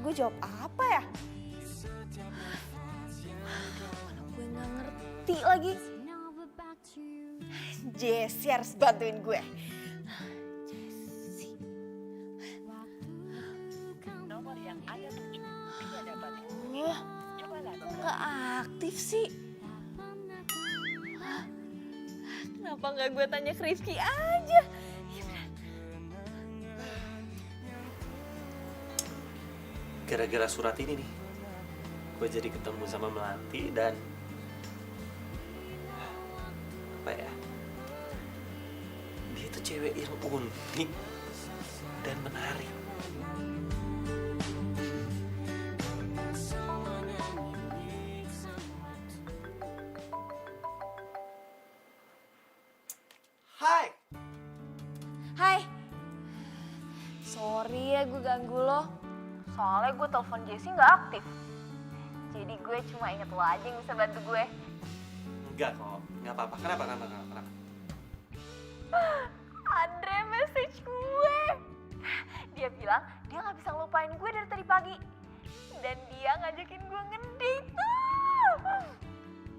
Gue jawab apa ya? Mana gue gak ngerti lagi. Jessie harus bantuin gue. Nomor yang ada tujuh tidak dapat dihubungi. Coba Kok nggak aktif sih? Hah? Kenapa nggak gue tanya ke Rifki aja? Gara-gara surat ini nih, gue jadi ketemu sama Melati dan apa ya? Dia tuh cewek yang unik dan menarik. Hai. Hai. Sorry ya gue ganggu lo. Soalnya gue telepon Jessie nggak aktif. Jadi gue cuma inget lo aja yang bisa bantu gue. Enggak kok, nggak apa-apa. Kenapa? Andre bilang dia nggak bisa ngelupain gue dari tadi pagi. Dan dia ngajakin gue ngedate tuh.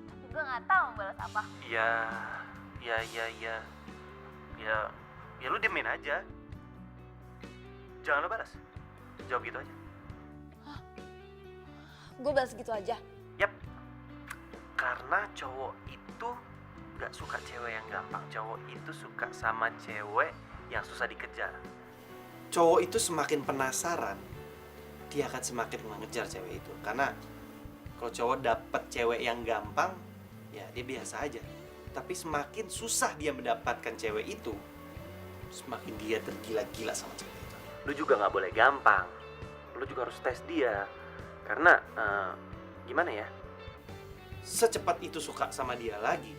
Tapi gue nggak tahu balas apa. Ya lu diemin aja. Jangan lo balas. Jawab gitu aja. Gue balas gitu aja. Yap. Karena cowok itu gak suka cewek yang gampang. Cowok itu suka sama cewek yang susah dikejar. Cowok itu semakin penasaran, dia akan semakin mengejar cewek itu. Karena kalau cowok dapet cewek yang gampang, ya dia biasa aja. Tapi semakin susah dia mendapatkan cewek itu, semakin dia tergila-gila sama cewek itu. Lu juga gak boleh gampang. Lu juga harus tes dia. Karena, gimana ya? Secepat itu suka sama dia lagi.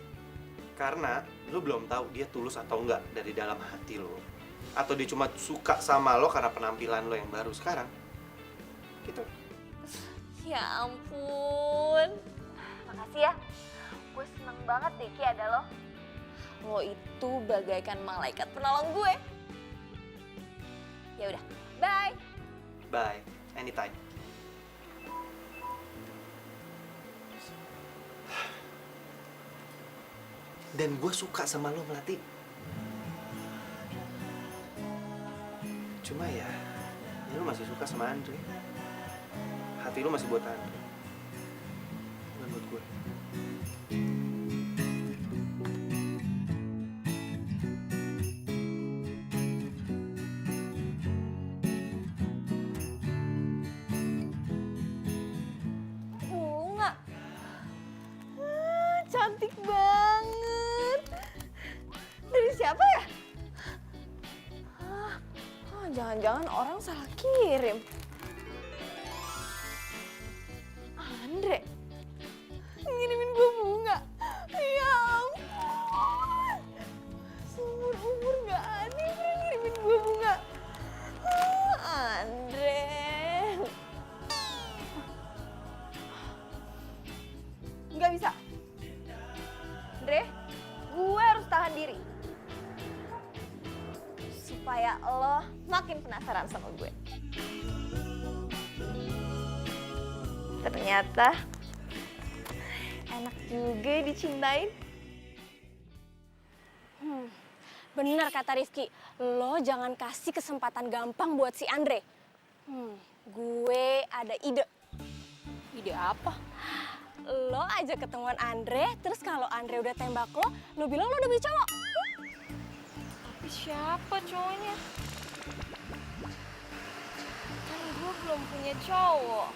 Karena lu belum tahu dia tulus atau enggak dari dalam hati lo. Atau dia cuma suka sama lo karena penampilan lo yang baru sekarang. Gitu. Ya ampun. Makasih ya. Gue seneng banget deh Ki ada lo. Lo itu bagaikan malaikat penolong gue. Ya udah, bye. Bye, anytime. Dan gue suka sama lo, Melati. Cuma ya lo masih suka sama Andre. Hati lo masih buat Andre, bukan buat gue. Bunga. Cantik banget. Dari siapa ya? Jangan-jangan orang salah kirim. Andre ngirimin gue bunga. Ya ampun. Seumur umur gak ada yang pernah ngirimin gue bunga. Andre. Gak bisa. Andre, gue harus tahan diri. Supaya lo makin penasaran sama gue. Ternyata enak juga dicintain. Bener kata Rifki, lo jangan kasih kesempatan gampang buat si Andre. Gue ada ide. Ide apa? Lo aja ketemuan Andre, terus kalau Andre udah tembak lo bilang lo udah punya cowok. Tapi siapa cowoknya? Kan gue belum punya cowok.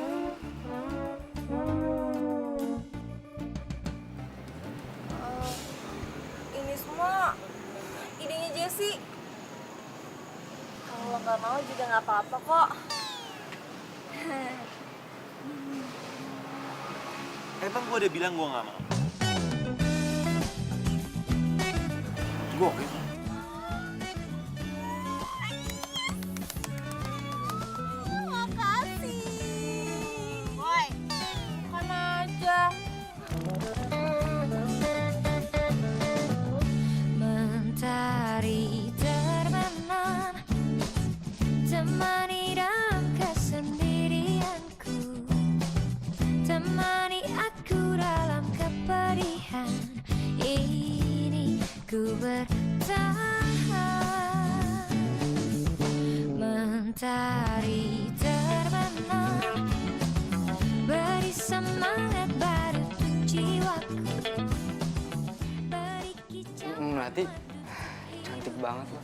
Ini semua idenya Jessie. Kalau lo gak mau juga gak apa-apa kok. Emang gue udah bilang gue gak mau? Gue oke. Makasih. Woi, makan aja. Mentari terbenam, temani dalam kesendirianku, temani aku dalam kepedihan ini, ku bertahan. Mentari terbenam, beri semangat baru untuk jiwaku. Melati, cantik banget lo.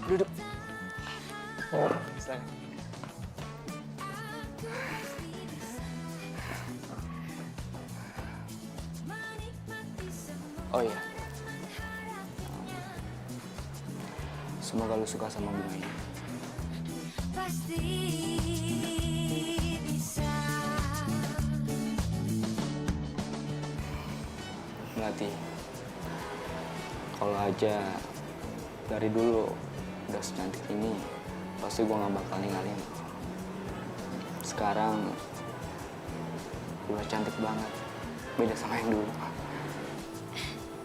Duduk. Silakan. Oh iya. Semoga lu suka sama bunga ini. Pasti bisa. Melati, kalau aja dari dulu udah secantik ini, pasti gue gak bakal ninggalin. Sekarang udah cantik banget, beda sama yang dulu.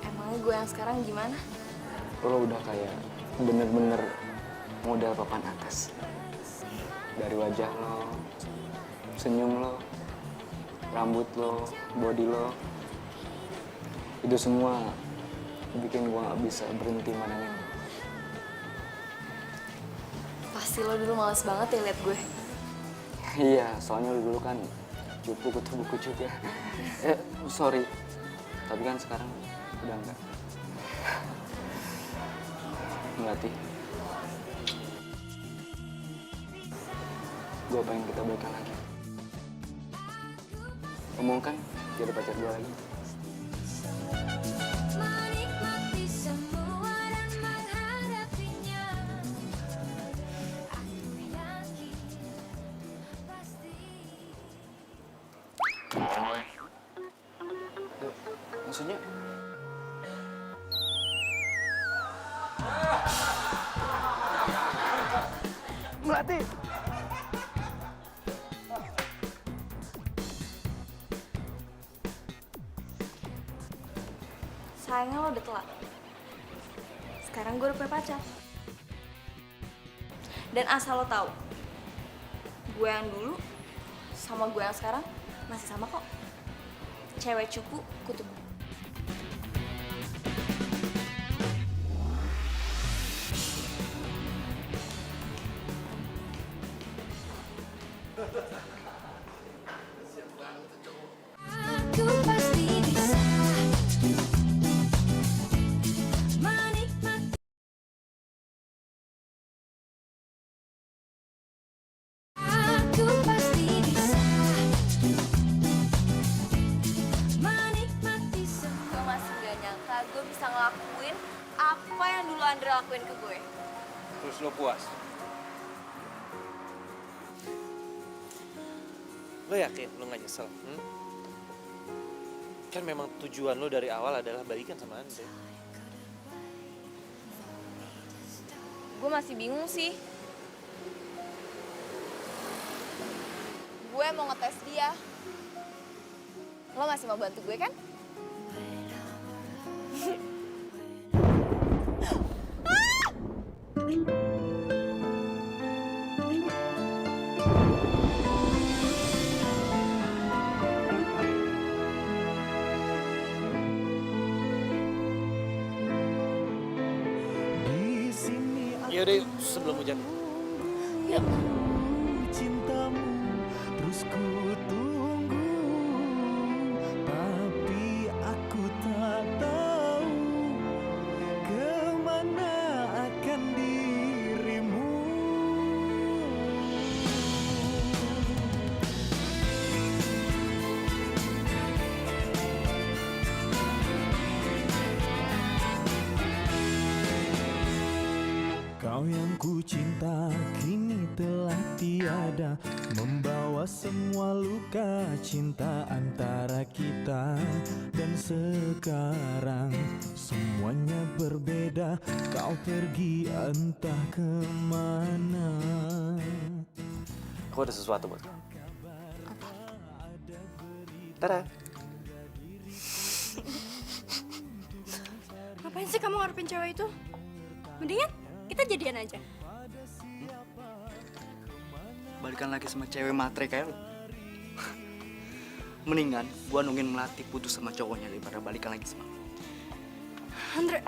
Emang gue yang sekarang gimana? Lo udah kayak bener-bener modal papan atas. Dari wajah lo, senyum lo, rambut lo, body lo, itu semua bikin gue gak bisa berhenti mandangin lo. Pasti lo dulu males banget ya liat gue. Iya, soalnya lo dulu kan cupu kutu buku juga. Sorry, tapi kan sekarang udah enggak. Melati, gue pengen kita baikan lagi. Ngomong kan, jadi pacar gue lagi. Menikmati semua dan menghadapinya. Aku yakin pasti. Maksudnya? Melati! Sayangnya lo udah telat. Sekarang gue udah punya pacar. Dan asal lo tahu, gue yang dulu sama gue yang sekarang masih sama kok. Cewek cupu, kutu buku. Aku pasti bisa menikmati. Aku pasti bisa menikmati semua. Gue masih gak nyangka gue bisa ngelakuin apa yang dulu Andre lakuin ke gue. Terus lo puas? Lo yakin lo gak nyesel? Kan memang tujuan lo dari awal adalah balikan sama Andre. Gue masih bingung sih. Gue mau ngetes dia. Lo masih mau bantu gue kan? Yaudah yuk, sebelum hujan. Yuk. Cintamu terus ku tunggu, tapi aku tak tahu kemana akan dirimu. Kau yang ku cinta kini telah tiada, membawa semua luka cinta antara kita. Dan sekarang semuanya berbeda, kau pergi entah kemana. Aku ada sesuatu buat kamu. Tada. Ngapain sih kamu ngarepin cewek itu? Mendingan kita jadian aja. Balikan lagi sama cewek matre kayak lo. Mendingan gua nungguin Melati putus sama cowoknya daripada balikan lagi sama lo. Andre.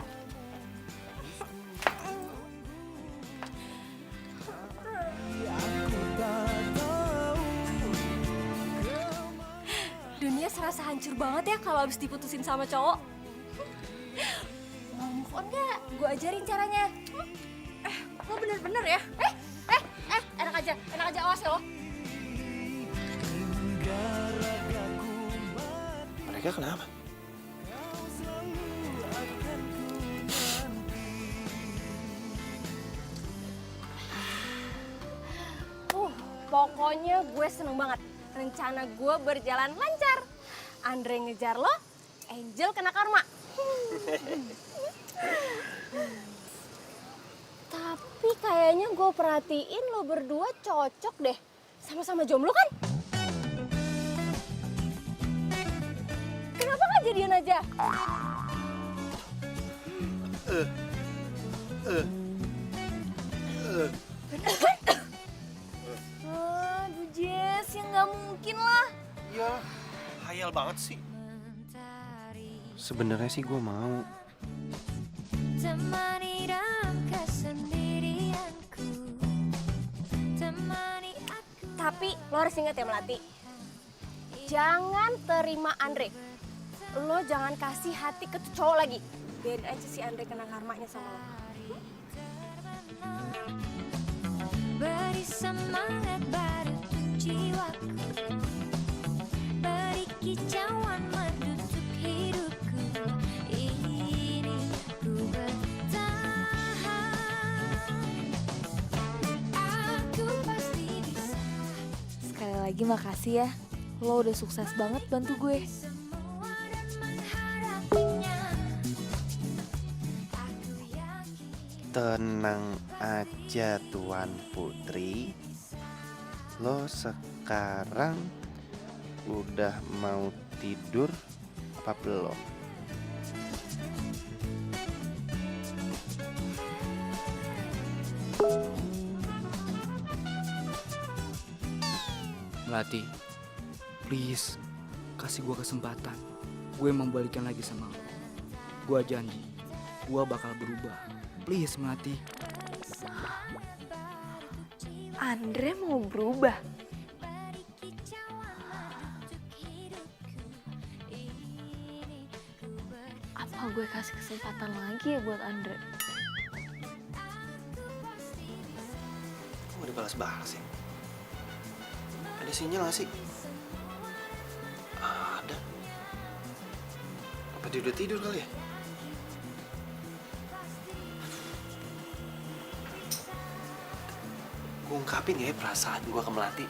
Dunia serasa hancur banget ya kalau habis diputusin sama cowok. Mau move on gak? Gue ajarin caranya. Lo bener-bener ya? Enak aja, awas ya lo. Mereka kenapa? Pokoknya gue seneng banget. Rencana gue berjalan lancar. Andre ngejar lo, Angel kena karma. Tapi kayaknya gue perhatiin lo berdua cocok deh. Sama-sama jomblo kan? Kenapa gak jadian aja? banget sih. Sebenarnya sih gue mau. Temani dalam kesendirianku, temani aku. Tapi lo harus ingat ya Melati, jangan terima Andre. Lo jangan kasih hati ke tuh cowok lagi. Biarin aja si Andre kena karmanya sama lo. Beri semangat baru jiwaku, beri kicauan menusuk hidupku. Ini ku bertahan, aku pasti bisa. Sekali lagi makasih ya. Lo udah sukses banget bantu gue. Tenang aja Tuan Putri. Lo sekarang udah mau tidur apa belum? Melati, please kasih gue kesempatan. Gue mau balikan lagi sama lo. Gue janji, gue bakal berubah. Please Melati. Andre mau berubah? Apa gue kasih kesempatan lagi ya buat Andre? Kok udah balas-balas ya? Ada sinyal gak sih? Ada. Apa dia udah tidur kali ya? Gue ungkapin ya perasaan gue ke Melati.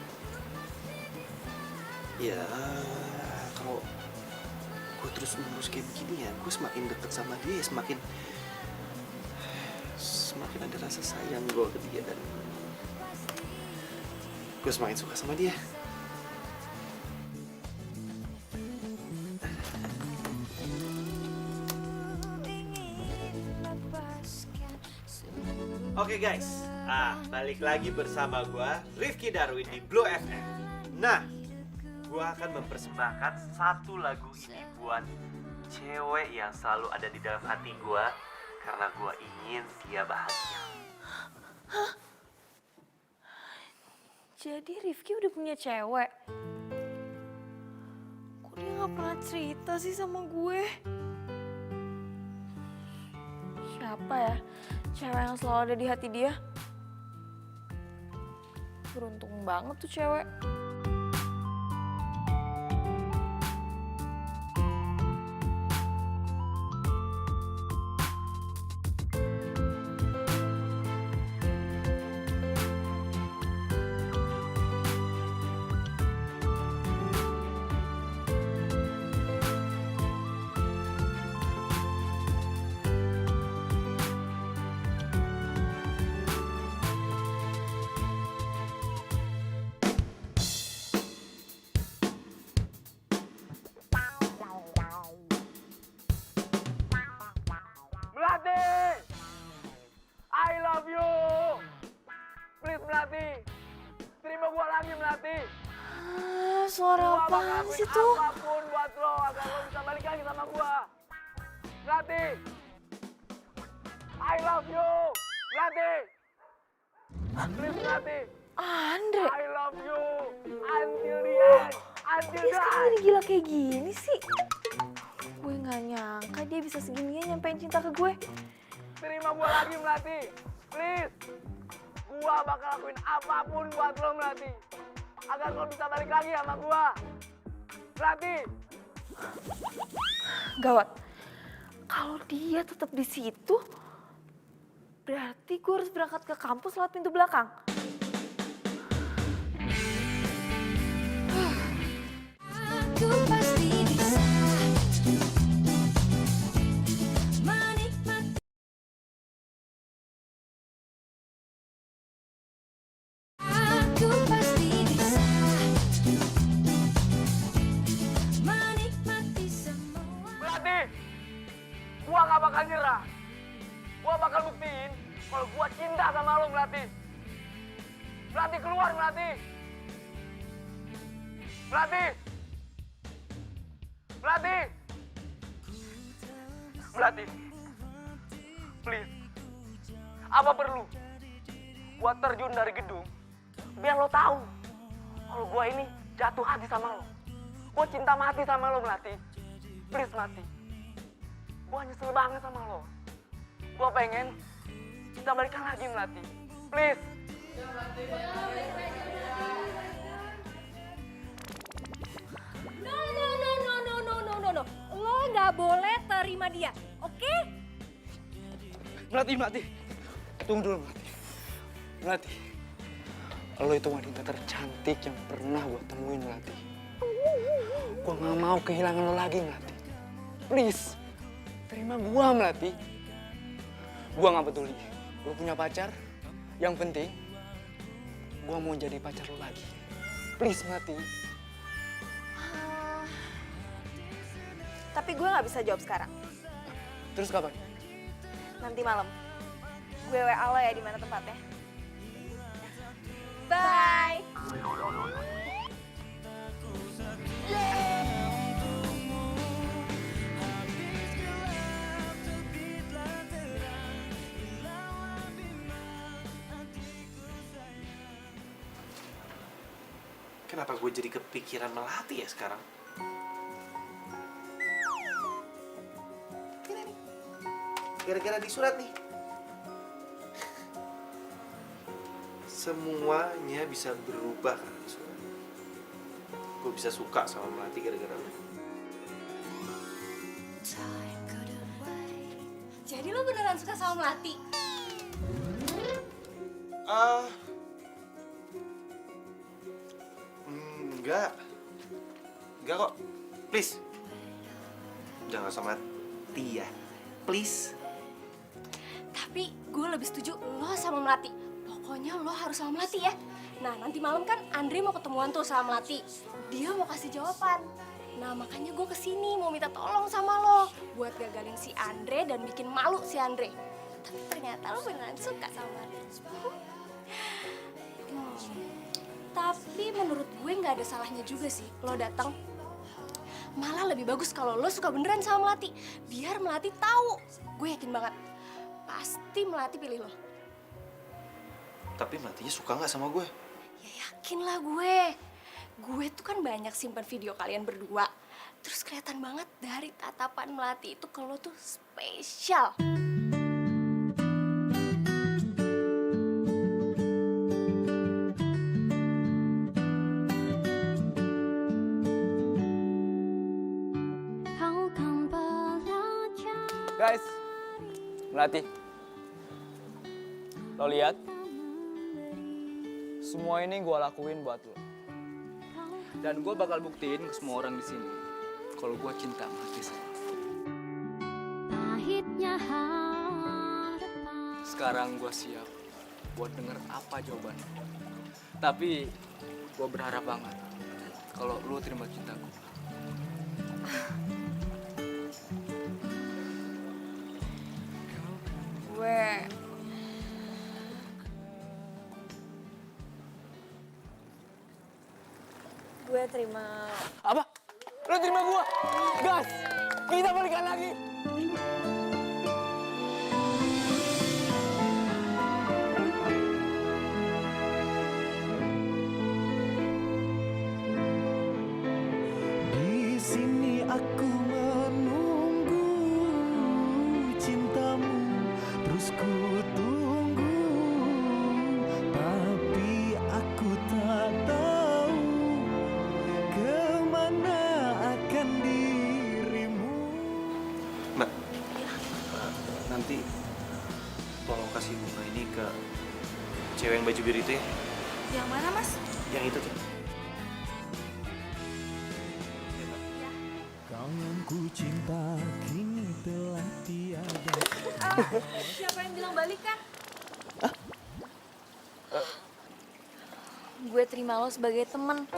Ya, kalau gue terus menerus kayak begini ya, gue semakin deket sama dia, semakin ada rasa sayang gue ke dia, dan gue semakin suka sama dia. Oke guys, balik lagi bersama gua Rifki Darwin di Blue FM. Nah, gua akan mempersembahkan satu lagu ini buat cewek yang selalu ada di dalam hati gua, karena gua ingin dia bahagia. Hah? Jadi Rifki udah punya cewek? Kok dia gak pernah cerita sih sama gue? Siapa ya cewek yang selalu ada di hati dia? Beruntung banget tuh cewek. Melati! I love you! Please Melati! Terima gua lagi Melati! Suara apaan sih tuh? Apapun buat lo, agar lo bisa balik lagi sama gua. Melati! I love you! Melati! Please Melati! Andre! I love you! Until the end! Until Dia the sekarang end! jadi gila kayak gini sih? Gue gak nyangka dia bisa segininya nyampein cinta ke gue. Terima gua lagi Melati! Please! Gua bakal lakuin apapun buat lo Melati. Agar lo bisa balik lagi sama gua. Melati! Gawat. Kalau dia tetap di situ, berarti gue harus berangkat ke kampus lewat pintu belakang. Aku pasti bisa menikmati. Aku pasti bisa menikmati semua. Melati! Gua gak bakal nyerah. Gua bakal buktiin kalau gua cinta sama lo Melati. Melati keluar Melati! Melati! Melati! Melati! Please. Apa perlu buat terjun dari gedung biar lo tahu kalau gue ini jatuh hati sama lo. Gue cinta mati sama lo, Melati. Please, Melati. Gue nyesel banget sama lo. Gue pengen kita balikan lagi, Melati. Please. No. Lo nggak boleh terima dia, oke? Melati. Tunggu dulu, Melati. Melati. Lo itu wanita tercantik yang pernah gue temuin, Melati. Gue gak mau kehilangan lo lagi, Melati. Please. Terima gue, Melati. Gue gak peduli. Lo punya pacar. Yang penting, gue mau jadi pacar lo lagi. Please, Melati. Tapi gue nggak bisa jawab sekarang. Terus kapan? Nanti malam. Gue WA lo ya di mana tempatnya. Bye. Kenapa gue jadi kepikiran Melati ya sekarang? Gara-gara di surat nih. Semuanya bisa berubah karena di surat. Gue bisa suka sama Melati gara-gara lo. Jadi lo beneran suka sama Melati? Enggak kok. Please. Jangan sama Tia. Please. Tapi gue lebih setuju lo sama Melati. Pokoknya lo harus sama Melati ya. Nah nanti malam kan Andre mau ketemuan tuh sama Melati. Dia mau kasih jawaban. Nah makanya gue kesini mau minta tolong sama lo buat gagalin si Andre dan bikin malu si Andre. Tapi ternyata lo beneran suka sama Melati. Tapi menurut gue nggak ada salahnya juga sih lo datang. Malah lebih bagus kalau lo suka beneran sama Melati. Biar Melati tahu. Gue yakin banget. Pasti Melati pilih lo. Tapi Melatinya suka nggak sama gue? Ya yakin lah gue. Gue tuh kan banyak simpen video kalian berdua. Terus kelihatan banget dari tatapan Melati itu kalau tuh spesial. Guys, Melati. Lo lihat? Semua ini gue lakuin buat lo. Dan gue bakal buktiin ke semua orang di sini kalau gue cinta mati sama lo. Sekarang gue siap buat denger apa jawabannya. Tapi gue berharap banget kalau lo terima cintaku. Gue terima. Apa? Lo terima gua? Gas! Kita balikan lagi! Di sini aku menunggu cintamu, terus ku tunggu, tapi aku tak tahu kemana akan dirimu. Mbak, nanti tolong kasih bunga ini ke cewek yang baju biru itu ya. Yang mana, Mas? Yang itu tuh. Kau yang ku cinta kini telah tiada. Siapa yang bilang balikan? Gue terima lo sebagai temen.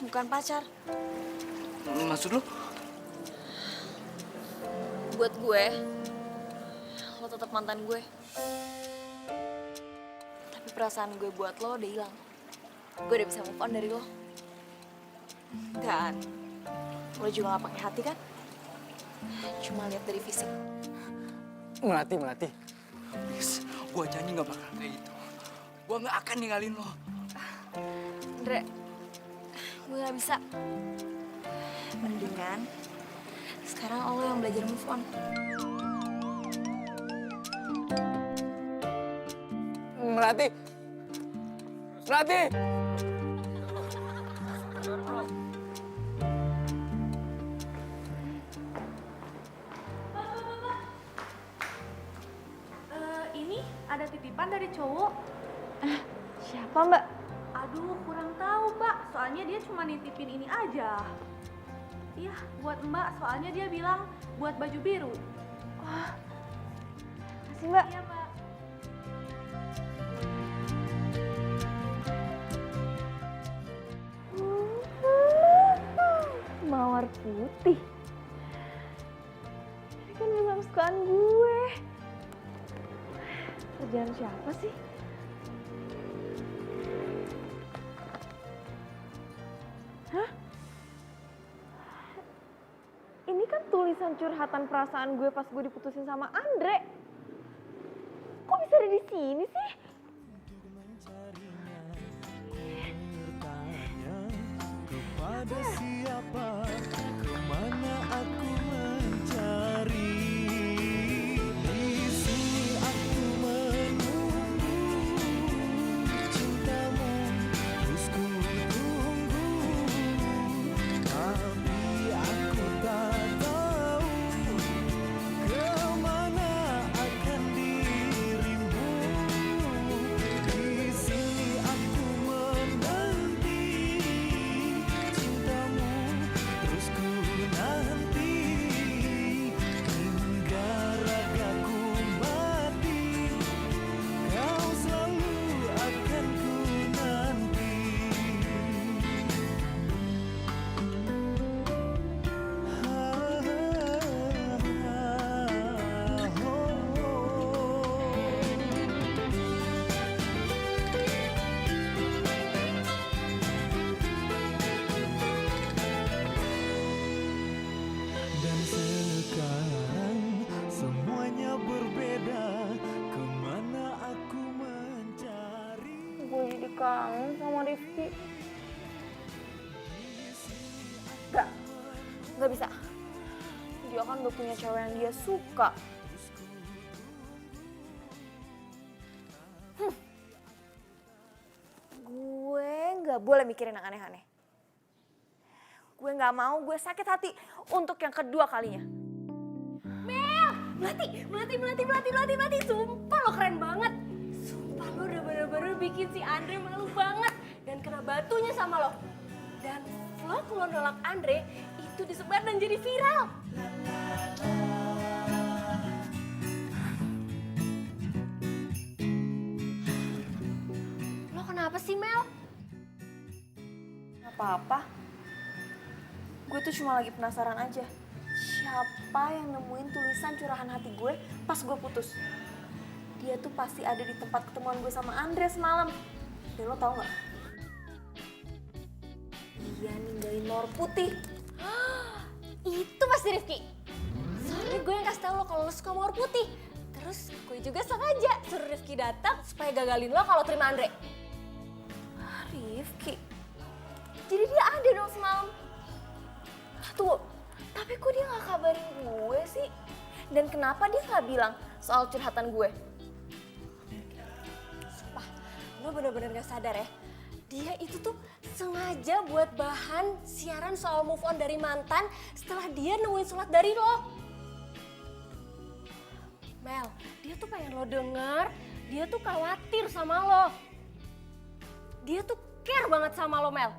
Bukan pacar. Maksud lo? Buat gue, lo tetap mantan gue. Tapi perasaan gue buat lo udah hilang. Gue udah bisa move on dari lo. Dan Lo juga gak pakai hati kan? Cuma lihat dari fisik. Melati. Please, gue janji gak bakal kayak gitu. Gue gak akan ninggalin lo. Andre, gue gak bisa. Mendingan sekarang lo yang belajar move on. Melati! Ini ada titipan dari cowok. Siapa mbak? Aduh, kurang tahu mbak. Soalnya dia cuma nitipin ini aja. Iya, buat mbak. Soalnya dia bilang buat baju biru. Wah, makasih mbak. Iya mbak. Mawar putih. Ini kan memang kesukaan gue. Kerjaan siapa sih? Hah? Ini kan tulisan curhatan perasaan gue pas gue diputusin sama Andre. Kok bisa ada di sini sih? Kepada siapa, kemana aku mencari? Di sini aku menunggu cintamu, terus ku tunggu. Tapi aku tak tahu kemana akan dirimu. Di sini aku menanti cintamu, terus ku nanti hingga ragaku mati. Kau selalu akan ku nanti. Dan sekarang semuanya berbeda. Kemana aku mencari? Gue jadi kangen sama Rifki. Gak bisa. Dia kan udah punya cewek yang dia suka. Gue gak boleh mikirin yang aneh-aneh. Gue gak mau, gue sakit hati untuk yang kedua kalinya. Melati, sumpah lo keren banget. Sumpah lo udah bener-bener bikin si Andre malu banget. Dan kena batunya sama lo. Dan vlog lo nolak Andre itu disebar dan jadi viral. Lo kenapa sih Mel? Gak apa-apa. Gue tuh cuma lagi penasaran aja. Siapa yang nemuin tulisan curahan hati gue pas gue putus? Dia tuh pasti ada di tempat ketemuan gue sama Andre semalam. Dan lo tau gak? Dia ninggalin mawar putih. Itu pasti Rifki. Soalnya gue yang kasih tau lo kalau lo suka mawar putih. Terus gue juga sengaja suruh Rifki datang supaya gagalin lo kalau terima Andre. Rifki? Jadi dia ada dong semalam? Tunggu, tapi kok dia gak kabarin gue sih? Dan kenapa dia gak bilang soal curhatan gue? Sumpah, lo bener-bener gak sadar ya? Dia itu tuh sengaja buat bahan siaran soal move on dari mantan setelah dia nemuin surat dari lo. Mel, dia tuh pengen lo denger, dia tuh khawatir sama lo. Dia tuh care banget sama lo, Mel.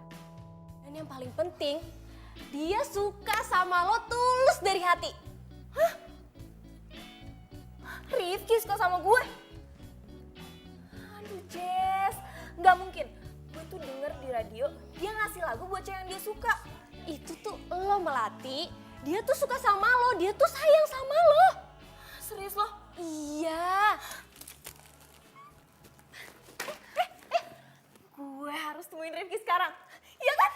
Dan yang paling penting, dia suka sama lo tulus dari hati. Hah? Rifki suka sama gue? Aduh Jess, gak mungkin. Gue tuh denger di radio, dia ngasih lagu buat cewek yang dia suka. Itu tuh lo Melati, dia tuh suka sama lo, dia tuh sayang sama lo. Serius lo? Iya. Gue harus temuin Rifki sekarang, iya kan?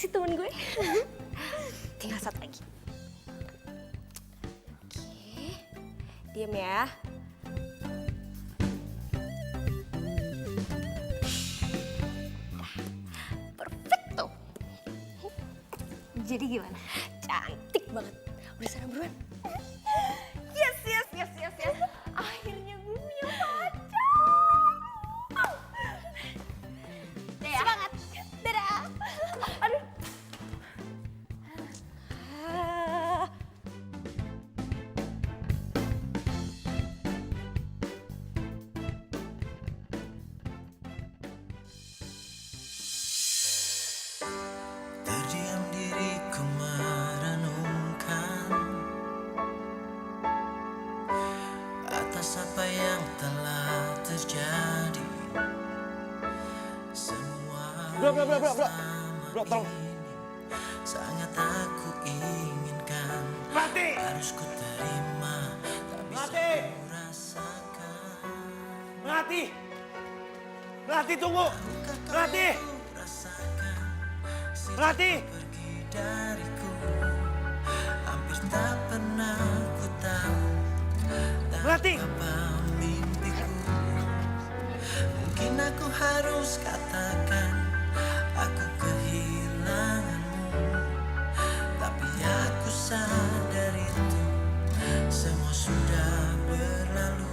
sih temen gue. Tinggal satu lagi. Oke, diam ya. Perfecto. Jadi gimana? Cantik banget. Udah sana buruan. Yes. Akhirnya gue punya pacar. Semangat. Dadah. Aduh. Terdiam diriku merenungkan atas apa yang telah terjadi. Semua Bro, tolong. sangat aku inginkan. Melati! Harus ku terima, tak bisa Melati! ku rasakan. Melati, tunggu! Melati! Melati! Pergi dariku, hampir tak pernah ku tahu. Melati! Apa mimpiku? Mungkin aku harus katakan aku kehilanganmu, tapi aku sadar itu semua sudah berlalu.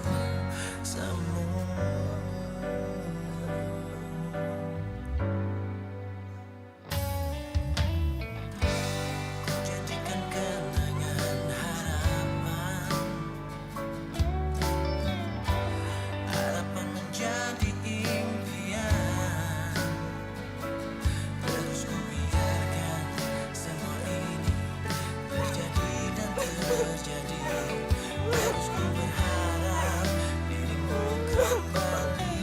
Ku jadikan kenangan harapan menjadi impian. Terus ku biarkan semua ini terjadi dan terjadi. Terus ku berharap dirimu kembali.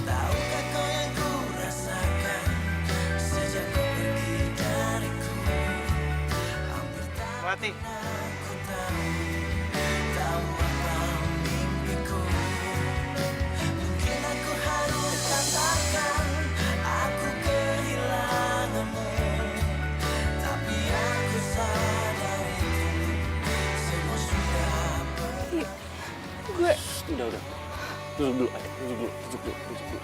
Tahukah kau yang ku rasakan sejak kau pergi dariku? Hampir tak Melati! aku tahu apa mimpiku. Mungkin aku harus katakan aku kehilanganmu, tapi aku sadar itu semua sudah berlalu. Udah. Duduk dulu, ayo. Duduk dulu.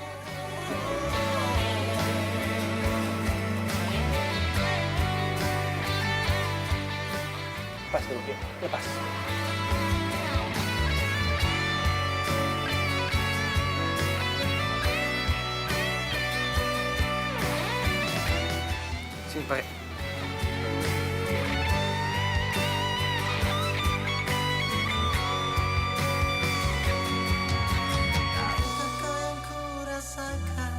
Lepas dulu, ya. Lepas. Sini, pakai. Tahukah kau yang ku rasakan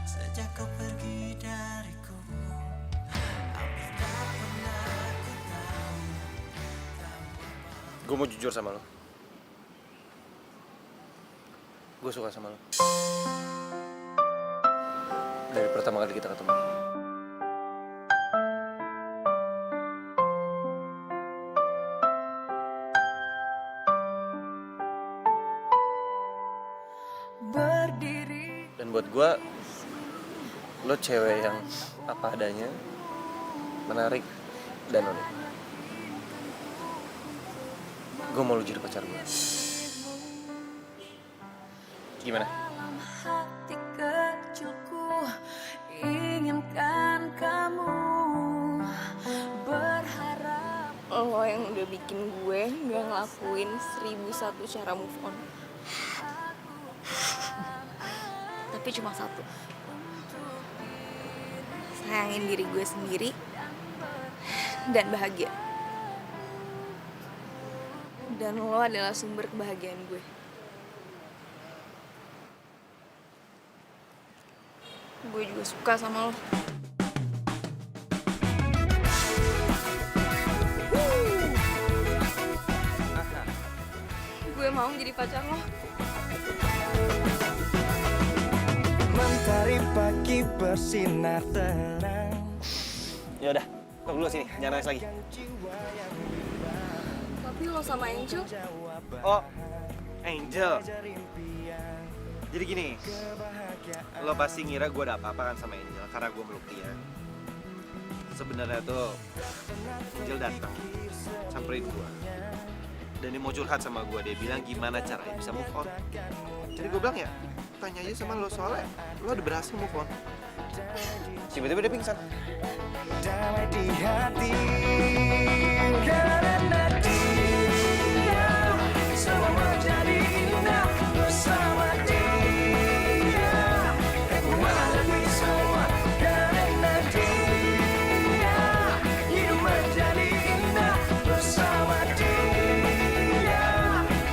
sejak kau pergi dariku? Hampir tak pernah ku tahu. Gue mau jujur sama lo. Gue suka sama lo. Dari pertama kali kita ketemu. Dan buat gue, lo cewek yang apa adanya, menarik, dan unik. Gue mau lo jadi pacar gue. Gimana? Hati kecilku inginkan kamu, berharap Lo yang udah bikin gue gak ngelakuin 1001 cara move on. Tapi cuma satu. Sayangin diri gue sendiri dan bahagia. Dan lo adalah sumber kebahagiaan gue. Gue juga suka sama lo. Gue mau jadi pacar lo. Mentari pagi bersinar terang. Ya udah, lo dulu sini, jangan nangis lagi. Tapi lo sama Angel? Oh, Angel. Jadi gini, Lo pasti ngira gue ada apa-apa kan sama Angel karena gue meluk dia. Sebenarnya tuh Angel datang samperin gue. Dan dia mau curhat sama gue, dia bilang gimana caranya bisa move on. Jadi gue bilang ya, tanya aja sama lo soalnya lo udah berhasil move on. Tiba-tiba dia pingsan. Damai di hati karena dia semua menjadi indah bersama dia. Aku mengalami semua karena dia. Hidup menjadi indah bersama dia.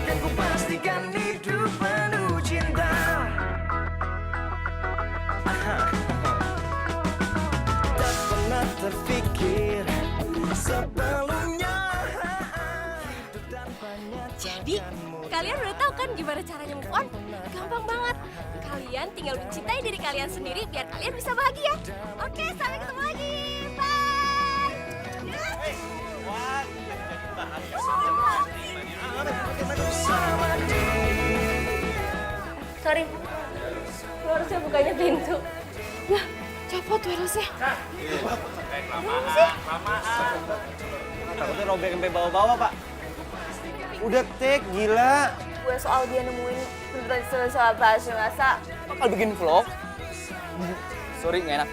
Dan ku pastikan hidup penuh cinta. Tak pernah terpikir sebelumnya. Jadi, kalian udah tahu kan gimana caranya move on? Gampang banget. Kalian tinggal mencintai diri kalian sendiri biar kalian bisa bahagia. Oke, sampai ketemu lagi. Bye. Sorry, lu harusnya bukanya pintu. Ya, copot wirelessnya. Takutnya robek sampai bawah-bawah, Pak. Udah take, gila. Gue soal dia nemuin beneran soal bahasa nggak Bakal bikin vlog. Sorry, nggak enak.